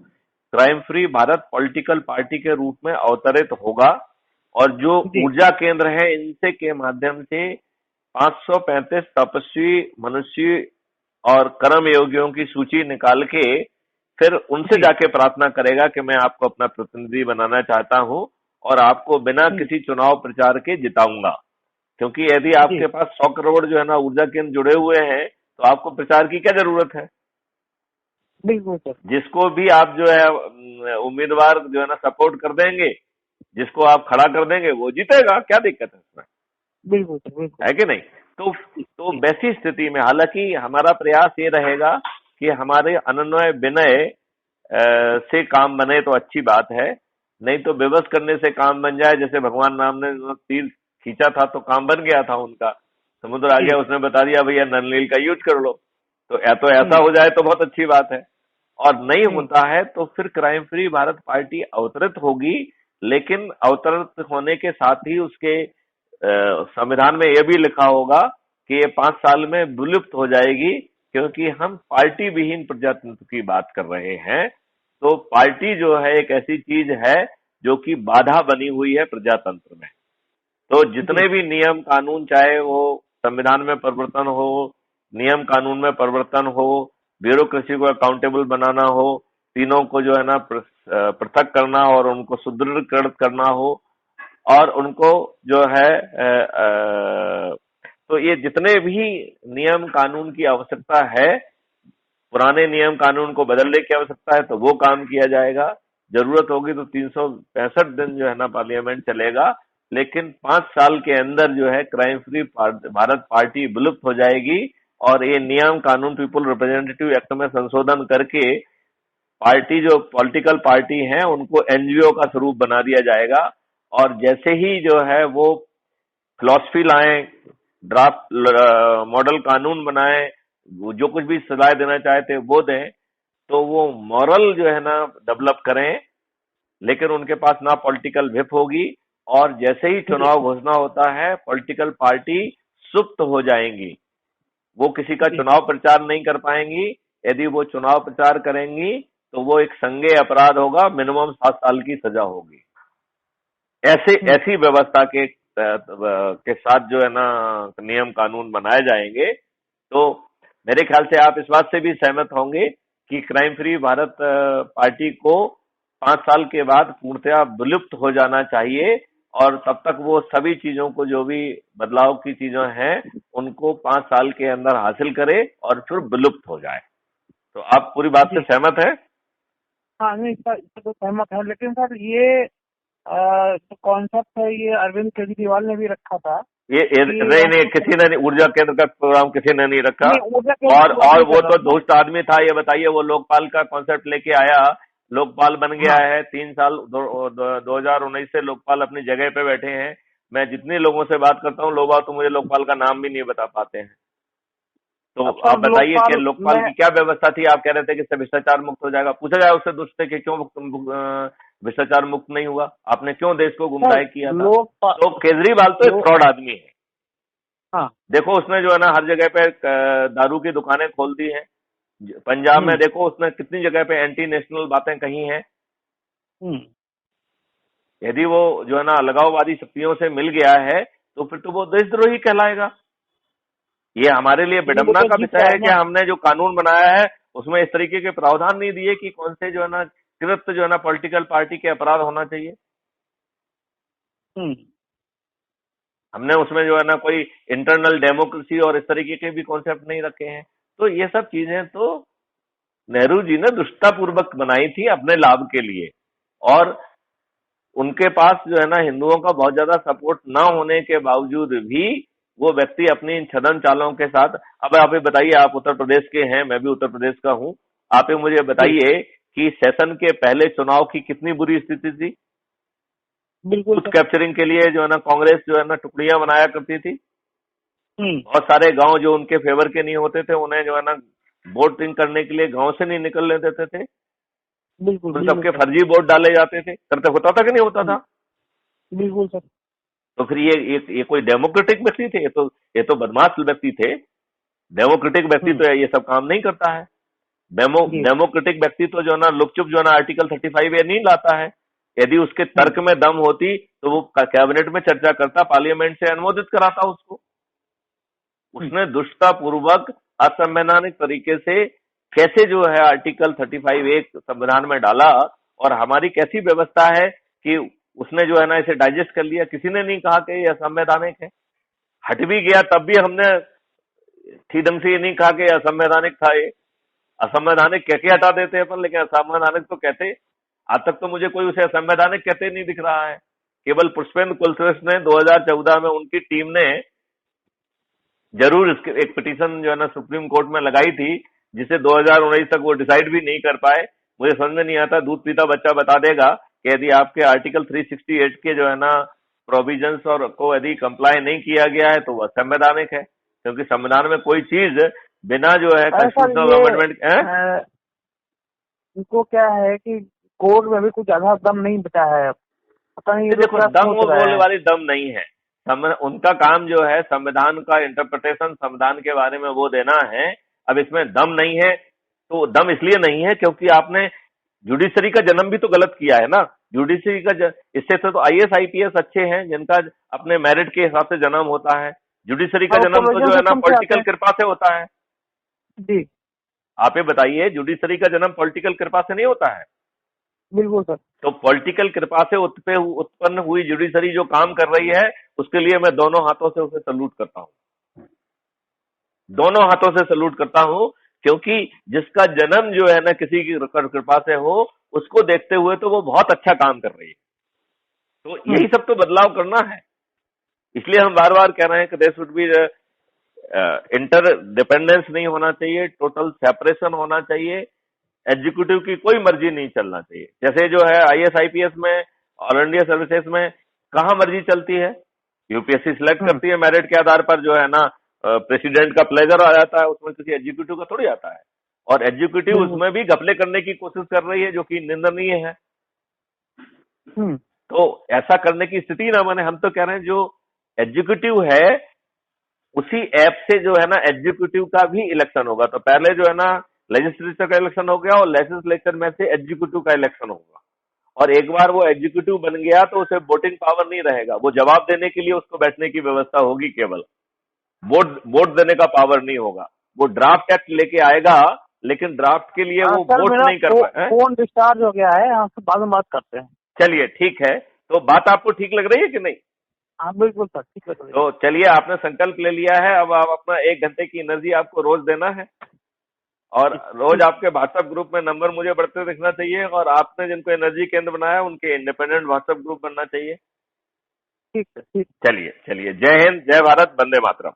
crime free Bharat political party के रूप में अवतरित होगा। और जो जी ऊर्जा केंद्र है इनसे के माध्यम से 535 तपस्वी मनुष्य और कर्म योगियों की सूची निकाल के फिर उनसे जी। जाके प्रार्थना करेगा कि मैं आपको अपना प्रतिनिधि बनाना चाहता हूं और आपको बिना हम्म। किसी चुनाव प्रचार के जिताऊंगा। क्योंकि यदि जी। आपके पास 100 करोड़ जो है ना ऊर्जा केंद्र जुड़े हुए हैं तो आपको प्रचार की क्या जरूरत है। बिल्कुल सर। जिसको भी आप जो है उम्मीदवार जो है ना सपोर्ट कर देंगे, जिसको आप खड़ा कर देंगे वो जीतेगा, क्या दिक्कत है इसमें, बिल्कुल सर, बिल्कुल। है कि नहीं। तो जी, तो जी। वैसी स्थिति में हालांकि हमारा प्रयास ये रहेगा कि हमारे अनन्वय विनय से काम बने तो अच्छी बात है, नहीं तो विवश करने से काम बन जाए। जैसे भगवान राम ने तीर खींचा था तो काम बन गया था उनका, समुद्र आ जी। गया, उसने बता दिया भैया नल नील का यूज कर लो। तो या तो ऐसा हुँ, हो जाए तो बहुत अच्छी बात है, और नहीं हुँ। होता है तो फिर क्राइम फ्री भारत पार्टी अवतरित होगी। लेकिन अवतरित होने के साथ ही उसके संविधान में यह भी लिखा होगा कि ये 5 साल में विलुप्त हो जाएगी, क्योंकि हम पार्टी विहीन प्रजातंत्र की बात कर रहे हैं। तो पार्टी जो है एक ऐसी चीज है जो कि बाधा बनी हुई है प्रजातंत्र में। तो जी, जितने भी नियम कानून, चाहे वो संविधान में परिवर्तन हो, नियम कानून में परिवर्तन हो, ब्यूरोक्रेसी को अकाउंटेबल बनाना हो, तीनों को जो है ना पृथक करना और उनको सुदृढ़ करना हो, और उनको जो है तो ये जितने भी नियम कानून की आवश्यकता है, पुराने नियम कानून को बदलने की आवश्यकता है तो वो काम किया जाएगा। जरूरत होगी तो 365 दिन जो है ना पार्लियामेंट चलेगा। लेकिन 5 साल के अंदर जो है क्राइम फ्री भारत पार्टी विलुप्त हो जाएगी, और ये नियम कानून पीपल रिप्रेजेंटेटिव एक्ट में संशोधन करके पार्टी, जो पॉलिटिकल पार्टी हैं, उनको एनजीओ का स्वरूप बना दिया जाएगा। और जैसे ही जो है वो फिलॉसफी लाएं, ड्राफ्ट मॉडल कानून बनाएं, वो जो कुछ भी सलाह देना चाहते वो दें, तो वो मॉरल जो है ना डेवलप करें। लेकिन उनके पास ना पॉलिटिकल व्हिप होगी, और जैसे ही जी, चुनाव घोषणा होता है पॉलिटिकल पार्टी सुप्त हो जाएंगी, वो किसी का जी, चुनाव प्रचार नहीं कर पाएंगी। यदि वो चुनाव प्रचार करेंगी तो वो एक संज्ञेय अपराध होगा, मिनिमम 7 साल की सजा होगी। ऐसे हुँ, ऐसी व्यवस्था के साथ जो है ना नियम कानून बनाए जाएंगे, तो मेरे ख्याल से आप इस बात से भी सहमत होंगे कि क्राइम फ्री भारत पार्टी को 5 साल के बाद पूर्णतया विलुप्त हो जाना चाहिए, और तब तक वो सभी चीजों को, जो भी बदलाव की चीजें हैं, उनको 5 साल के अंदर हासिल करे और फिर विलुप्त हो जाए। तो आप पूरी बात से जी। सहमत है। हाँ, नहीं इससे तो सहमत हूँ, लेकिन सर ये जो कॉन्सेप्ट है ये अरविंद केजरीवाल ने भी रखा था कि नहीं नहीं, हमको किसी ने नहीं, ऊर्जा केंद्र का प्रोग्राम किसी ने नहीं रखा। नहीं, ऊर्जा केंद्र की बात और नहीं वो कर रहा तो हूँ दुष्ट आदमी था, ये बताइए, वो लोकपाल का कॉन्सेप्ट लेके आया, लोकपाल बन मैं। गया हाँ, है। 3 साल 2019 से लोकपाल अपनी जगह पे बैठे हैं। मैं जितने लोगों से बात करता हूँ, लोग तो मुझे लोकपाल का नाम भी नहीं बता पाते हैं। तो अब आप सर बताइए कि लोकपाल लोकपाल में की क्या व्यवस्था थी। आप कह रहे थे कि इससे भ्रष्टाचार मुक्त हो जाएगा, पूछा जाए उससे दुष्ट से कि क्यों भ्रष्टाचार मुक्त नहीं हुआ, आपने क्यों देश को सर गुमराह किया था। लोकपाल तो केजरीवाल तो एक लो फ्रॉड आदमी है। हाँ। देखो उसने जो है ना हर जगह पे दारू की दुकानें खोल दी हैं। पंजाब में हुँ, देखो उसने कितनी जगह पे एंटी नेशनल बातें कही हैं। हुँ। यदि वो जो है ना अलगाववादी शक्तियों से मिल गया है तो फिर तो वो देशद्रोही कहलाएगा। ये हमारे लिए नहीं, वो विडंबना तो का जीत विषय का है है कि ना। हमने जो कानून बनाया है उसमें इस तरीके के प्रावधान नहीं दिए कि कौन से जो है ना कृत्य जो है ना पॉलिटिकल पार्टी के अपराध होना चाहिए। हुँ, हमने उसमें जो है ना कोई इंटरनल डेमोक्रेसी और इस तरीके के भी कॉन्सेप्ट नहीं रखे हैं। तो ये सब चीजें तो नेहरू जी ने दुष्टतापूर्वक बनाई थी अपने लाभ के लिए। और उनके पास जो है ना हिंदुओं का बहुत ज्यादा सपोर्ट ना होने के बावजूद भी वो व्यक्ति अपनी इन छदम चालों के साथ। अब आप ये बताइए, आप उत्तर प्रदेश के हैं, मैं भी उत्तर प्रदेश का हूं, आप ये मुझे जी, बताइए कि सेशन के पहले चुनाव की कितनी बुरी स्थिति थी। बिल्कुल बूथ सर। कैप्चरिंग के लिए जो है ना कांग्रेस जो है ना टुकड़ियां बनाया करती थी। हुँ, बहुत सारे गांव जो उनके फेवर के नहीं होते थे, उन्हें जो है ना वोटिंग करने के लिए गांव से नहीं निकलने देते थे। बिल्कुल, उन बिल्कुल सबके सर। फर्जी वोट डाले जाते थे। करते होता था कि नहीं होता हुँ, था। बिल्कुल सर। तो फिर ये कोई डेमोक्रेटिक व्यक्ति थे? ये तो बदमाश व्यक्ति थे। डेमोक्रेटिक व्यक्ति हुँ, तो ये सब काम नहीं करता है। जी, डेमोक्रेटिक व्यक्ति तो जो है ना लुपचुप जो है ना आर्टिकल 35 ये नहीं लाता है। यदि उसके हुँ, तर्क में दम होती तो वो कैबिनेट में चर्चा करता, पार्लियामेंट से अनुमोदित कराता उसको। हुँ, उसने दुष्टतापूर्वक असंवैधानिक तरीके से कैसे जो है आर्टिकल 35 एक संविधान में डाला, और हमारी कैसी व्यवस्था है कि उसने जो है ना इसे डाइजेस्ट कर लिया। किसी ने नहीं कहा कि यह असंवैधानिक है। हट भी गया तब भी हमने ठीक ढंग से ये नहीं कहा कि असंवैधानिक था ये। असंवैधानिक कह के हटा देते हैं अपन, लेकिन असंवैधानिक तो कहते, आज तक तो मुझे कोई उसे असंवैधानिक कहते नहीं दिख रहा है। केवल पुष्पेंद्र कुलश्रेष्ठ ने 2014 में उनकी टीम ने जरूर इसके एक पिटीशन जो है ना सुप्रीम कोर्ट में लगाई थी, जिसे 2019 तक वो डिसाइड भी नहीं कर पाए। मुझे समझ में नहीं आता, दूध पीता बच्चा बता देगा कि यदि आपके आर्टिकल 368 के जो है ना प्रोविजंस और को यदि कंप्लाई नहीं किया गया है तो वह संवैधानिक है, क्योंकि संविधान में कोई चीज बिना जो है सर कॉन्स्टिट्यूशनल ये अमेंडमेंट। इनको क्या है कि कोर्ट में भी कुछ ज्यादा दम नहीं बचा है, पता नहीं ये लोग देखो, क्या दम सोच वो रहे बोलने हैं। वाली दम नहीं है। उनका काम जो है संविधान का इंटरप्रिटेशन, संविधान के बारे में वो देना है। अब इसमें दम नहीं है तो दम इसलिए नहीं है क्योंकि आपने जुडिशरी का जन्म भी तो गलत किया है ना। जुडिशरी का इससे तो आईएएस आईपीएस अच्छे हैं जिनका अपने मेरिट के हिसाब से जन्म होता है। जुडिशरी का और जन्म तो प्रोविजन जो है ना सिस्टम से आते पॉलिटिकल हैं। कृपा से होता है। जी आप ये बताइए, जुडिशरी का जन्म पॉलिटिकल कृपा से नहीं होता है। बिल्कुल सर। तो पॉलिटिकल कृपा से उत्पन्न हुई जुडिशरी जो काम कर रही है, उसके लिए मैं दोनों हाथों से उसे सल्यूट करता हूं, दोनों हाथों से सल्यूट करता हूं। क्योंकि जिसका जन्म जो है ना किसी की कृपा से हो, उसको देखते हुए तो वो बहुत अच्छा काम कर रही है। तो यही सब तो बदलाव करना है। इसलिए हम बार बार कह रहे हैं कि there should be interdependence नहीं होना चाहिए, टोटल सेपरेशन होना चाहिए। एग्जीक्यूटिव की कोई मर्जी नहीं चलना चाहिए। जैसे जो है आईएएस आईपीएस में, ऑल इंडिया सर्विसेज में कहां मर्जी चलती है। यूपीएससी सिलेक्ट करती है मेरिट के आधार पर, जो है ना प्रेसिडेंट का प्लेजर आ जाता है, उसमें किसी एग्जीक्यूटिव का थोड़ी आता है। और एग्जीक्यूटिव बिल्कुल। उसमें भी घपले करने की कोशिश कर रही है, जो कि निंदनीय है। हम्म। तो ऐसा करने की स्थिति ना बने। हम तो कह रहे हैं जो एग्जीक्यूटिव है उसी ऐप से जो है ना एग्जीक्यूटिव का भी इलेक्शन होगा। तो पहले जो है ना लेजिस्लेचर का इलेक्शन हो गया और लेजिस्लेचर में से एग्जीक्यूटिव का इलेक्शन होगा। और एक बार वो एग्जीक्यूटिव बन गया तो उसे वोटिंग पावर नहीं रहेगा, वो जवाब देने के लिए उसको बैठने की व्यवस्था होगी, केवल वोट देने का पावर नहीं होगा। वो ड्राफ्ट एक्ट लेके आएगा, लेकिन ड्राफ्ट के लिए वो सर वोट मेरा नहीं कर पाए। फोन डिस्चार्ज हो गया है, आपसे बाद में बात करते हैं। चलिए ठीक है, तो बात आपको ठीक लग रही है कि नहीं? हाँ बिल्कुल सर, ठीक है सर। तो चलिए, आपने संकल्प ले लिया है, अब आप अपना 1 घंटे की एनर्जी आपको रोज देना है। और रोज आपके व्हाट्सएप ग्रुप में नंबर मुझे बढ़ते दिखना चाहिए, और आपने जिनको एनर्जी केंद्र बनाया उनके इंडिपेंडेंट व्हाट्सएप ग्रुप बनना चाहिए। ठीक है, ठीक। चलिए चलिए, जय हिंद, जय भारत, वंदे मातरम।